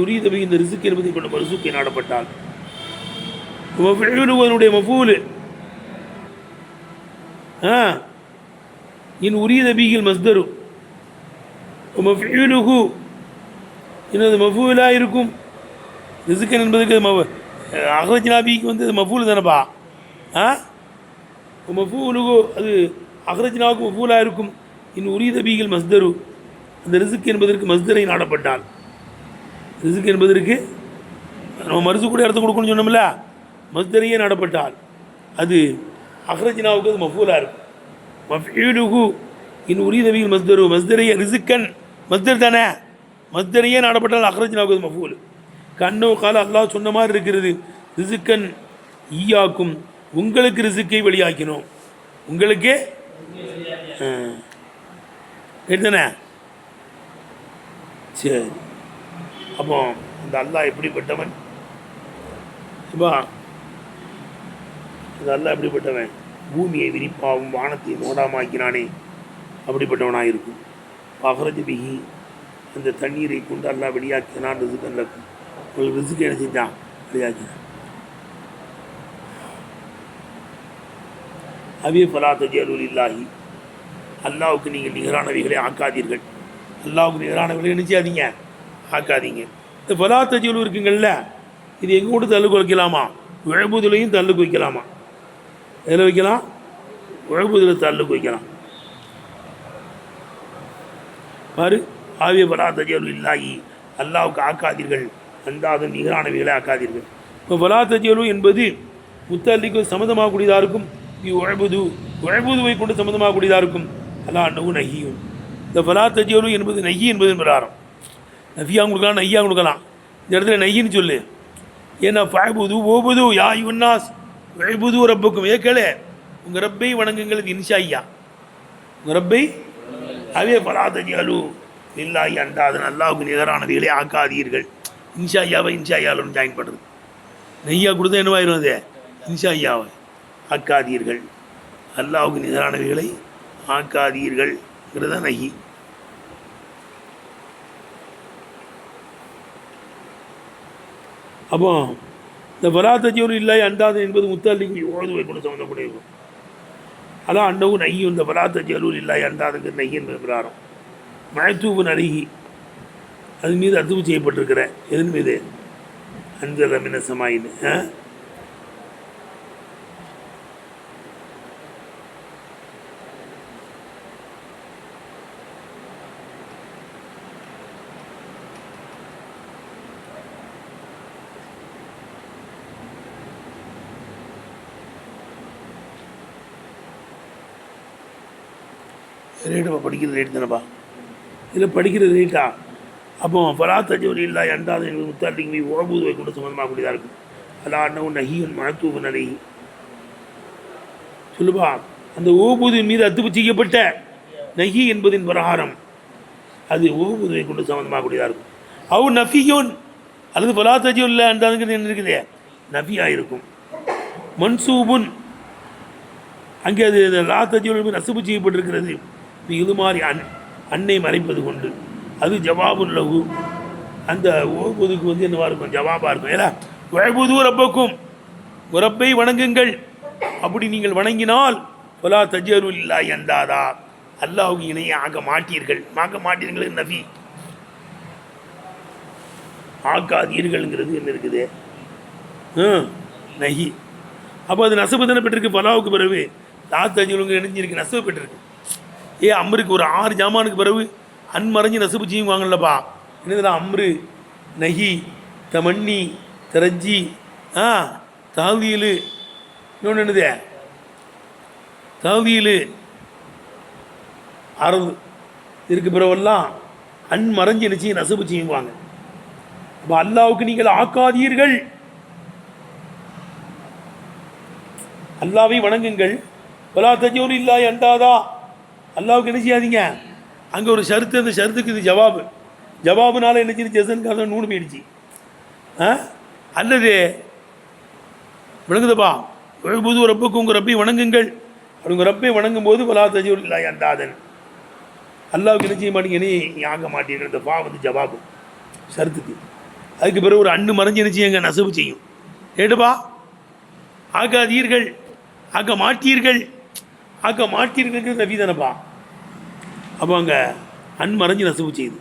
உரியதவை இந்த ரிசுக் என்பதை கொண்ட மருசுக்கை நாடப்பட்டால் மஃபூலுடைய மஃபூலு உரியதபிகள் மஸ்தரு மஃபூலுஹு என்னது மஃபூலாக இருக்கும். ரிசுக்கன் என்பதுக்கு அஹ்ரஜ்னாபிக்கு வந்து மஃபூல் தானப்பா. மஃபூலுஹு அது அஹ்ரஜ்னாவுக்கு மஃபூலாக இருக்கும். உரியதபிகள் மஸ்தரு அந்த ரிசுக் என்பதற்கு மஸ்தரை நாடப்பட்டால், ரிசுக் என்பதற்கு நம்ம மருசு கூட இடத்த கொடுக்கணும்னு சொன்னோம்ல, மஸ்தரையே நாடப்பட்டால் அது அஹ்ரஜ்னாவுக்கு அது மஃபூலாக இருக்கும். மஃபூலுஹு உரியதபிகள் மஸ்தரு மஸ்தரையே ரிசுக்கன் மஸ்தர் தானே, மஸ்தரையே நாடப்பட்டால் அஹ்ரஜ்னாவுக்கு அது மஃபூல். கண்ணோ கால அல்லாஹ் சொன்ன மாதிரி இருக்கிறது. ரிசுக்கன் ஈயாக்கும் உங்களுக்கு ரிசுக்கை வெளியாக்கினோம். உங்களுக்கு எடுத்தானே. சரி, அப்போ அந்த அல்லாஹ் எப்படிப்பட்டவன்? இப்போ அந்த அல்லாஹ் எப்படிப்பட்டவன்? பூமியை விரிப்பாவும் வானத்தை மோடாமாக்கினானே, அப்படிப்பட்டவனாக இருக்கும். அஹ்ரஜ் பிஹி அந்த தண்ணீரை கொண்டு அல்லாஹ் வெளியாக்கினான். ரிசுக்கன் லக்கும், உங்களுக்கு ரிசுக்கு என்ன செஞ்சான்? வெளியாக்கினான். அவே ஃபலா தஜ்அலூ லில்லாஹி, அல்லாவுக்கு நீங்கள் நிகரானவைகளை ஆக்காதீர்கள். அல்லாவுக்கு நிகரானவைகளை நினைச்சாதீங்க, ஆக்காதீங்க. இந்த ஃபலா தஜ்அலூ இருக்குங்கள்ல, இது எங்கே கூட தள்ளுக்கு வைக்கலாமா? உழபுதுலையும் தள்ளுக்கு வைக்கலாமா? எதில் வைக்கலாம்? உழபுதில் தள்ளுக்கு வைக்கலாம். பாரு, ஆவே ஃபலா தஜ்அலூ லில்லாஹி, அல்லாவுக்கு ஆக்காதீர்கள், அந்தாதும் நிகரானவைகளை ஆக்காதீர்கள். இப்போ ஃபலா தஜ்அலூ என்பது முத்தல்லிக்கு சம்மந்தமாகக்கூடியதாக இருக்கும். உழபுதுவை கொண்டு சம்மந்தமாகக்கூடியதாக இருக்கும். அல்லா அன்னஹு நஹியும். இந்த ஃபலா தஜ்அலூ என்பது நஹி என்பதன் பிரகாரம் நஃபியாக கொடுக்கலாம், நஹியாக கொடுக்கலாம். இந்த இடத்துல நஹின்னு சொல்லு. ஏன்னா ஃபஅபுது ஓபுது யா அய்யுன்னாஸ் உஅபுது ரப்பக்கும், ஏக்கலே உங்கள் ரப்பை வணங்குங்கள். இது இன்ஷாய்யா, உங்கள் ரப்பை. அவே ஃபலா தஜ்அலூ லில்லாஹி அந்தாதன், அல்லாஹ்வுக்கு நிகரானவைகளை ஆக்காதீர்கள். இன்ஷாய்யாவை இன்ஷாய்யாவில் ஜாயின் பண்ணுறது. நெய்யா கொடுத்தா என்னவாயிரும்? அது இன்ஷாய்யாவை ஆக்காதீர்கள், அல்லாஹ்வுக்கு நிகரானவைகளை ஆக்காதீர்கள்ங்கிறத நஹி. அப்போ இந்த ஃபலா தஜ்அலூ லில்லாஹி அந்தாதன் என்பது முத்தல்லிக்கு ஓதுவை கொண்டு சம்மந்தப்பட்டிருக்கும். அதான் அன்னஹு நஹியும். இந்த ஃபலா தஜ்அலூ லில்லாஹி அந்தாதனுக்கு நஹி என்பது பிரகாரம் மஅத்தூபுன் அலைஹி, அது மீது அத்துவு செய்யப்பட்டிருக்கிற எதன் மீது? அன்ஸல மினஸ் ஸமாஇன்னு. ரேட்டுப்பா, படிக்கிறது ரேட் தானேப்பா, இதில் படிக்கிறது ரேட்டா? அப்போ ஃபலா தஜ்அலூ லில்லாஹி அந்தாதன் என்பது முத்தல்லிக்கு மீ ஓபுதுவை கொண்டு சம்மந்தமாகக்கூடியதாக இருக்கும். அல்லா அன்னஹு நஹியுன் மஅத்தூபுன் அலைஹி. சொல்லுப்பா, அந்த ஓபுதின் மீது அத்துப்பு செய்யப்பட்ட நஹி என்பதின் பிரகாரம் அது ஓபுதுவை கொண்டு சம்மந்தமாகக்கூடியதாக இருக்கும். அவு நஃபியுன், அல்லது ஃபலா தஜ்அலூ லில்லாஹி அந்தாதனுக்கு என்ன இருக்குது? நஃபியாக இருக்கும். மன்சூபுன், அங்கே அது லா தஜ்அலூ நசுபு செய்யப்பட்டிருக்கிறது. இது மாதிரி அன்னை மறைப்பது கொண்டு அது ஜவாபுன் லஹு, அந்த ஓபுதுக்கு வந்து என்னவாக இருக்கும்? ஜவாபாக இருக்கும். ஏன்னா உஅபுது ரப்பக்கும், ரப்பை வணங்குங்கள். அப்படி நீங்கள் வணங்கினால் ஃபலா தஜ்அலூ லில்லாஹி அந்தாதா, அல்லாஹ்வுக்கு இணையை ஆக்க மாட்டீர்கள் நபி. ஆக்காதீர்கள்ங்கிறது என்ன இருக்குது? நஹி. அப்போ அது நசபு தானே பெற்றிருக்கு. ஃபலாவுக்கு பிறகு லா தஜ்அலூங்க இணைஞ்சிருக்கு, நசபு பெற்றிருக்கு. அம்ருக்கு ஒரு 6 ஜாமானுக்கு பிறகு அன்மறைஞ்சு நசபு செய்வாங்கல்லப்பா. என்னதுடா? அம்ரு, நஹி, தமன்னி, தரஜி, தாவீலு, இன்னொன்று என்னது? தாவீலு, அரபு இதுக்கு பிறவெல்லாம் அன்மறைஞ்சு என்ன செய்ய? நசபு செய்வாங்க. அப்போ அல்லாவுக்கு நீங்கள் ஆக்காதீர்கள், அல்லாவை வணங்குங்கள். ஃபலா தஜ்அலூ லில்லாஹி அந்தாதா, அல்லாவுக்கு என்ன செய்யாதீங்க? அங்கே ஒரு ஷருத்து, அந்த ஷருத்துக்கு இது ஜவாபு. ஜவாபுனால என்ன செய்யுது ஜசனுக்காக நூறு போயிடுச்சு. அல்லது விளங்குதுப்பா, புது ரப்புக்கு உங்கள் ரப்பை வணங்குங்கள், அப்படி உங்கள் ரப்பை வணங்கும் போது பலா தஜூர் இல்லை அந்தாதன் அல்லாவுக்கு என்ன செய்ய மாட்டீங்க, நீ ஆக மாட்டீங்க. இந்த பா வந்து ஜவாபு ஷரத்துக்கு. அதுக்கு பிறகு ஒரு அண்ணு மறைஞ்சு என்ன செய்யுங்க, நசவு செய்யும். ஏடுப்பா, ஆகாதீர்கள், ஆக்க மாட்டீர்கள், ஆக்க மாட்டீர்கள் நபி தானப்பா. அப்போ அங்கே அன் மறைஞ்சு நசவு செய்யுது.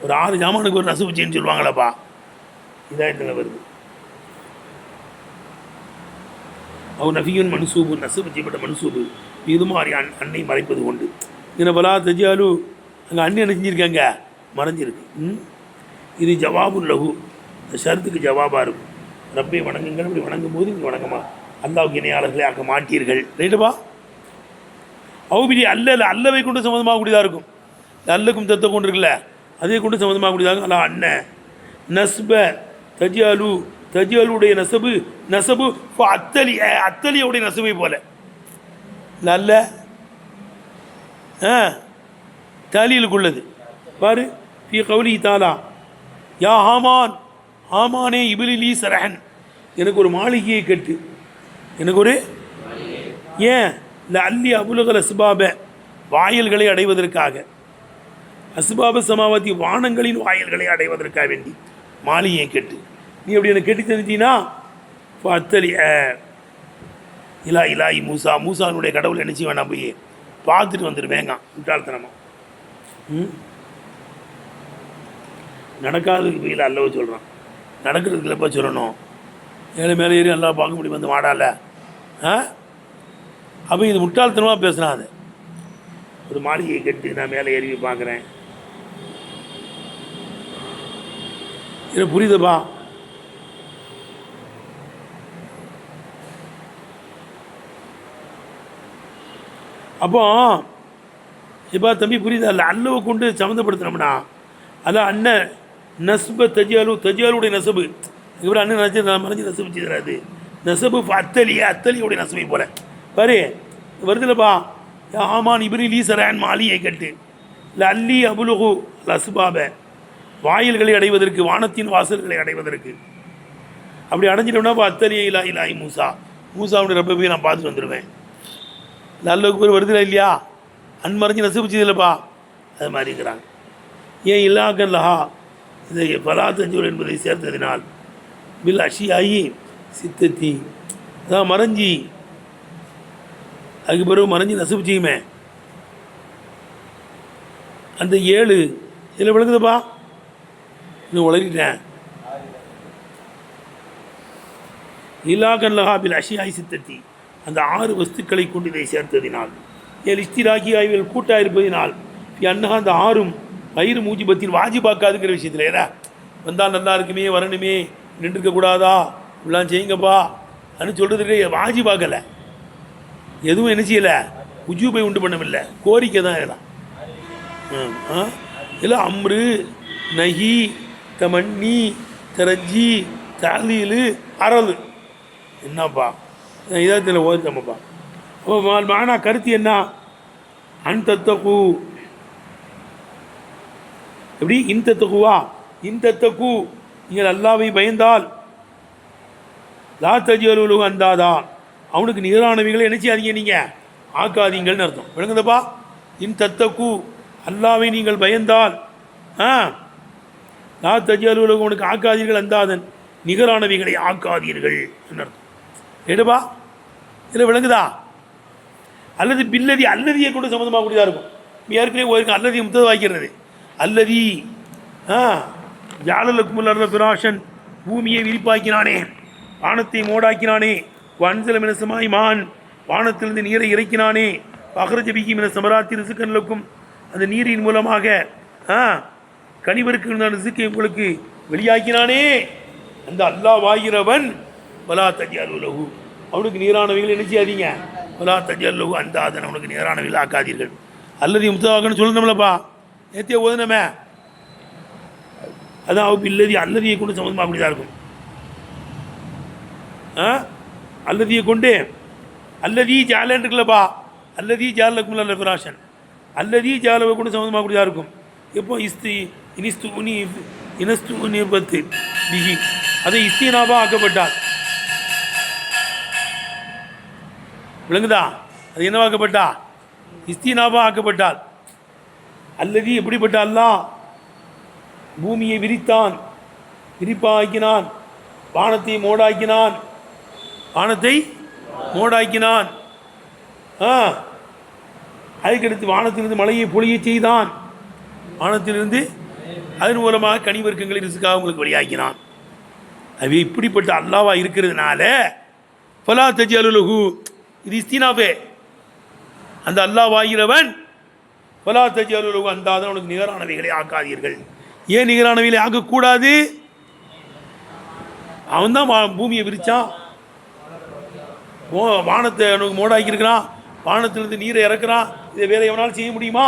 ஒரு 6 ஜாமானுக்கு ஒரு நசவு செய்யுன்னு சொல்லுவாங்களாப்பா, இதாயத்தில் வருது. அவர் நபியுன் மனுசூபு, நசவு செய்யப்பட்ட மனுசூபு இது மாதிரி அன்னை மறைப்பது கொண்டு. இதில் பலா தஜாலு அங்கே அண்ணன் என்ன செஞ்சுருக்காங்க, மறைஞ்சிருக்கு. இது ஜவாபு லகு, இந்த ஷரத்துக்கு ஜவாபாக இருக்கும். ரப்பை வணங்குங்கள், இப்படி வணங்கும் போது இங்கே வணங்கமா அல்லாவுக்கு இணையாளர்களை ஆக்க மாட்டீர்கள். ரைட்டுப்பா. அவுபிடி அல்லவை கொண்டு சம்மந்தமாகக்கூடியதாக இருக்கும். அல்லக்கும் தத்தை கொண்டு இருக்குல்ல, அதே கொண்டு சம்மந்தமாகக்கூடியதாக அல்லா அண்ணன் நஸ்ப தஜாலு, தஜாலுடைய நசபு, நசபு அத்தலி, அத்தலியோடைய நசபை போல அல்ல தாலியலுக்குள்ளது பாரு. ஃபீ கௌலி தாலா யா ஹாமான், ஹாமானே இபிலி சரஹன், எனக்கு ஒரு மாளிகையை கட்டு, எனக்கு ஒரு ஏன் இல்லை அல்லி அபுலகல் அஸ்பாப, வாயல்களை அடைவதற்காக, அஸ்பாப சமாவதி வானங்களின் வாயல்களை அடைவதற்காக வேண்டி மாளிகையை கட்டு. நீ அப்படி எனக்கு கெட்டி தந்துட்டீங்கன்னா அத்தலி இலாயி மூசா, மூசானுடைய கடவுளை நினச்சி வேணாம் போய் பார்த்துட்டு வந்துடுவேங்க. முட்டாள்தனமா நடக்காததுக்கு போயில் அல்லவ சொல்கிறான், நடக்கிறதுக்கு இல்லைப்பா சொல்லணும். ஏழை மேலே ஏறி நல்லா பார்க்க முடியும் வந்து மாடால. அப்போ இது முட்டாள்தனமாக பேசுகிறான். அது ஒரு மாளிகையை கட்டு, நான் மேலே ஏறி பார்க்குறேன். இது புரியுதுப்பா. அப்போ இப்போ தம்பி புரியுதா, இல்லை அல்லவை கொண்டு சம்மந்தப்படுத்தினோம்னா அதான் அண்ணன் நஸ்ப தஜாலு, தஜாலுடைய நசபு. இவர் அண்ணன் நினச்சி மறைஞ்சி நசபு செய்கிறாரு. நசபு அத்தலியா, அத்தலியோடைய நசபை போல பாரு வருதுலப்பா. ஆமான் இப்ரிலி சரான் மாலியை கட்டு, இல்லை அல்லி அபுலுகு லஸ்பாப, வாயில்களை அடைவதற்கு, வானத்தின் வாசல்களை அடைவதற்கு. அப்படி அடைஞ்சிட்டோம்னா இப்போ அத்தலியை இலாய் மூசா, மூசாவுடைய ரப்பை போய் நான் பார்த்துட்டு வந்துடுவேன். நல்லவுக்கு பேர் வருதுல இல்லையா, அன்மறைஞ்சு நசுபிச்சது இல்லைப்பா, அது மாதிரி இருக்கிறாங்க. ஏன் இல்லாக்கல்லஹா, இதை பலாத்தஞ்சூர் என்பதை சேர்த்ததினால் பில் அஷியாயி சித்தத்தி, அதான் மறைஞ்சி அதுக்கு பிறகு மறைஞ்சி நசுப்பு செய்யுமே அந்த 7 இதில் விளக்குதுப்பா. இன்னும் உலகிட்டேன். இல்லாக்கல்லஹா பில் அஷியாயி சித்தத்தி, அந்த 6 வஸ்துக்களை கொண்டு இதை சேர்த்ததினால், ஏன் இஸ்திராகி ஆய்வுகள் கூட்டாக இருப்பதினால், அன்னகா அந்த 6ம் வயிறு மூஜிபத்தின் வாஜிபாக்காதுங்கிற விஷயத்தில் ஏன்னா வந்தால் நல்லா இருக்குமே, வரணுமே, நின்றுருக்கக்கூடாதா, இப்படிலாம் செய்யுங்கப்பா அப்படின்னு சொல்கிறதுக்கு வாஜிபாக்கலை, எதுவும் என்ன செய்யலை, உஜூபை உண்டு பண்ணவில்லை, கோரிக்கை தான் இதெல்லாம். இதெல்லாம் அம்ரு, நஹி, தமன்னி, தரஜி, தாலீலு, அரது. என்னப்பா இதாத்தில் ஓதுத்தம்மப்பா. அப்போ மானா கருத்து என்ன, அன் தத்தகு, எப்படி இன் தத்தகுவா, இன் தத்தகு, நீங்கள் அல்லாவை பயந்தால், லா தஜ்அலு அந்தாதா, அவனுக்கு நிகரானவைகளை என்ன செய்யாதீங்க, நீங்கள் ஆக்காதீங்கள்னு அர்த்தம். விளங்குதப்பா. இன் தத்தகு, அல்லாவை நீங்கள் பயந்தால், லா தஜ்அலு அவனுக்கு ஆக்காதீர்கள், அந்தாதன் நிகரானவைகளை ஆக்காதீர்கள் அர்த்தம். எடுப்பா இதில் விளங்குதா. அல்லது பில்லதி, அல்லதியை கொண்டு சம்மந்தமாக கூடியதாக இருக்கும். ஏற்கனவே ஒரு அல்லதியை முத்தது வாய்க்கிறது. அல்லதி ஜாலலக்குமுல்ல பிராஷன், பூமியை விரிப்பாக்கினானே, வானத்தை மோடாக்கினானே, வன்சல மினசமாய் மான், வானத்திலிருந்து நீரை இறைக்கினானே, அகரஜபிக்கு மின சமராத்தி ரிசுக்கன்லுக்கும், அந்த நீரின் மூலமாக கனிவருக்கு ரிசுக்கை உங்களுக்கு வெளியாக்கினானே, அந்த அல்லாஹ் வாகிறவன் வலா தஜ்அலு லஹு, அவனுக்கு நீரானவைகள் என்ன செய்யாதீங்க, வலா தஜ்அலு லஹு அந்தாதன், அவனுக்கு நீரானவைகள் ஆக்காதீர்கள். அல்லது முத்தவாக்கன்னு சொல்லணும்லப்பா, நேத்திய ஓதுனமே. அதான் அவ இல்லதி, அல்லதியை கொண்டு சம்மந்தமாக அப்படிதான் இருக்கும். அல்லதியை கொண்டு, அல்லதி ஜாலன் இருக்குல்லப்பா, அல்லதி ஜாலக்குமுல்ல ஃபிராஷன், அல்லதி ஜாலவை கொண்டு சம்மந்தமாக அப்படிதான் இருக்கும். எப்போ இனஸ்து பிஹி அதை இஸ்தினாபா ஆக்கப்பட்டார். விளங்குதா? அது என்னவாக்கப்பட்டா? இஸ்தினாபா ஆக்கப்பட்டால். அல்லது எப்படிப்பட்ட அல்லாஹ் பூமியை விரித்தான், விரிப்பாக்கினான், வானத்தை மோடாக்கினான், அதுக்கடுத்து வானத்திலிருந்து மழையை பொழிய செய்தான், வானத்திலிருந்து அதன் மூலமாக கனிவர்க்கங்களை ரிசுக்காக உங்களுக்கு வெளியாக்கினான். அது இப்படிப்பட்ட அல்லாவா இருக்கிறதுனால ஃபலா தஜ்அலுலஹு, இது இஸ்தினாபே, அந்த அல்லாவாகிறவன் ஃபலா தஜ்அலுலஹு அந்தாதன், உனக்கு நிகரானவைகளை ஆக்காதீர்கள். ஏன் நிகரானவைகளை ஆக்கக்கூடாது? அவன் தான் பூமியை விரிச்சான், வானத்தை அவனுக்கு மோடாக்கியிருக்கிறான், வானத்திலிருந்து நீரை இறக்குறான். இதை வேற எவனால் செய்ய முடியுமா?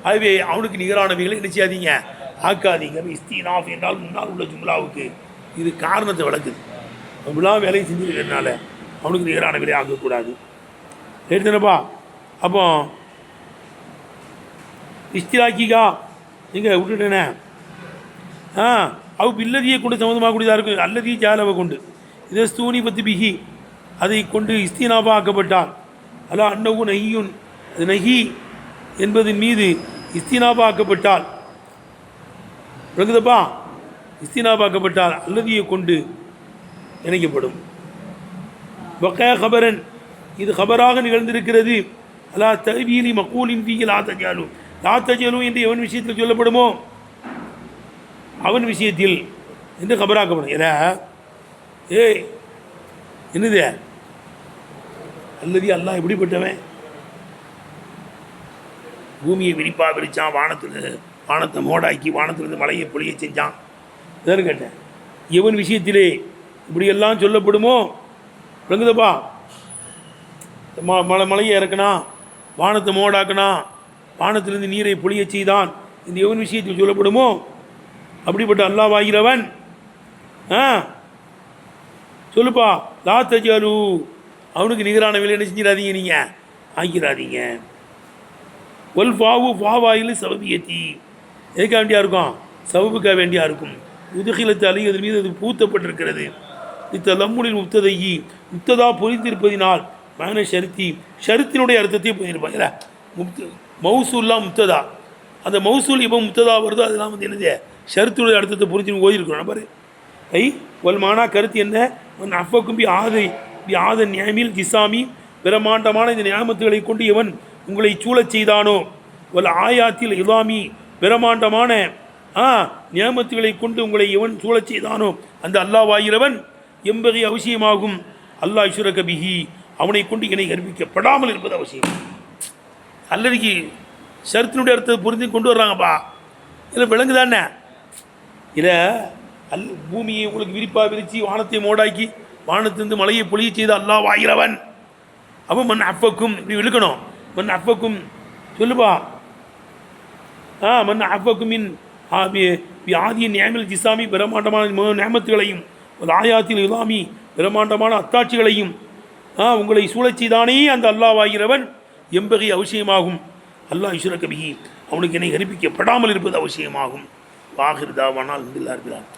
ஆகவே அவனுக்கு நிகரானவைகளை என்ன செய்யாதீங்க, ஆக்காதீங்க. இஸ்தினாஃப் என்றால் முன்னால் உள்ள ஜும்லாவுக்கு இது காரணத்தை விளக்குது. விழா வேலையை செஞ்சுருக்கிறதுனால அவனுக்கு நிகரானவைகளை ஆக்கக்கூடாது. எடுத்துனப்பா. அப்போ இஸ்திராக்கிகா எங்கே விட்டுட்டேனே, அவ இல்லதியை கொண்டு சம்மந்தமாக கூடியதாக இருக்கும். அல்லதி ஜாலவை கொண்டு இதை ஸ்தூனி பத்து பிஹி, அதை கொண்டு இஸ்தினாபா ஆக்கப்பட்டால். அல்லா அன்னவு நஹியுன், அது நஹி என்பதன் மீது இஸ்தினாபா ஆக்கப்பட்டால். விளங்குதப்பா? இஸ்தினாபா ஆக்கப்பட்டால் அல்லதியை கொண்டு இணைக்கப்படும். வக்கா ஹபரன், இது ஹபராக நிகழ்ந்திருக்கிறது. அல்லா தவீலி மக்கூலின் ஃபீஹி லா தஜாலு, லா தஜாலு என்று எவன் விஷயத்தில் சொல்லப்படுமோ அவன் விஷயத்தில் என்று ஹபராக்கப்படும். ஏய் என்னது அல்லது அல்லாஹ் எப்படிப்பட்டவன்? பூமியை விரிச்சான், வானத்தை மோடாக்கி வானத்திலிருந்து மலையை பொழிய செஞ்சான். இதான் கேட்டேன். எவன் விஷயத்திலே இப்படியெல்லாம் சொல்லப்படுமோ, விளங்குதப்பா? மலையை இறக்குனா, வானத்தை மோடாக்குனா, வானத்திலிருந்து நீரை பொழிய செய்தான், இந்த எவன் விஷயத்தில் சொல்லப்படுமோ அப்படிப்பட்ட அல்லாஹ்வாகிறவன் சொல்லுப்பா, லா தஜ்அலு, அவனுக்கு நிகரான வேலை என்ன செஞ்சிடாதீங்க, நீங்கள் ஆக்கிறாதீங்க. ஒல் ஃபாவு ஃபாவாயில் சபபியத்தி, எதுக்காக வேண்டியா இருக்கும்? சபபுக்காக வேண்டியா இருக்கும். உதுகிலத்து அழிவதன் மீது அது பூத்தப்பட்டிருக்கிறது. இத்த லம்முனின் முப்ததையி, முப்ததா பொறிந்திருப்பதினால் மகன ஷருத்தினுடைய அர்த்தத்தை புரிந்திருப்பாங்க. மௌசூல்லாம் முப்ததா, அந்த மௌசூல் இப்போ முப்ததா வருதோ அதெல்லாம் என்னது ஷருத்தினுடைய அர்த்தத்தை புரிஞ்சு ஓதிருக்கிறோம். பாரு வல்மானா கருத்து என்ன? அஃபக்கும் ஆத நியமில் ஜிசாமி, பிரமாண்டமான இந்த நியாமத்துகளை கொண்டு எவன் உங்களை சூழச் செய்தானோ, வல் ஆயாத்தில் இலாமி, பிரமாண்டமான நியமத்துகளை கொண்டு உங்களை எவன் சூழச் செய்தானோ அந்த அல்லாஹ்வாகிறவன் எம்பகை அவசியமாகும் அல்லாஹ் இஷ்ரக பிஹி, அவனை கொண்டு இணை கற்பிக்கப்படாமல் இருப்பது அவசியம். அல்லதுக்கு ஷருத்தினுடைய அர்த்தத்தை புரிந்து கொண்டு வர்றாங்கப்பா. இதில் விளங்குதானே? இதை பூமியை உங்களுக்கு விரிச்சு வானத்தை மோடாக்கி வானத்திலிருந்து மலையை பொழிய செய்த அல்லாஹ்வாகிறவன். அப்போ மண் அஃபக்கும் இப்படி விழுக்கணும். மண் அஃபக்கும் சொல்லுப்பா. மண் அஃபக்குமின் ஆதிய நியமில் ஜிசாமி, பிரமாண்டமான நியமத்துகளையும் ஆயாத்தில் இலாமி, பிரமாண்டமான அத்தாட்சிகளையும் உங்களை சூழச் செய்தானே அந்த அல்லாஹ்வாகிறவன் எம்பகை அவசியமாகும் அல்லாஹ் இஷ்ரக பிஹி, அவனுக்கு என்னை கற்பிக்கப்படாமல் இருப்பது அவசியமாகும். வாஹிர் தாவானால் அல்ஹம்துலில்லாஹி ரப்பில் ஆலமீன்.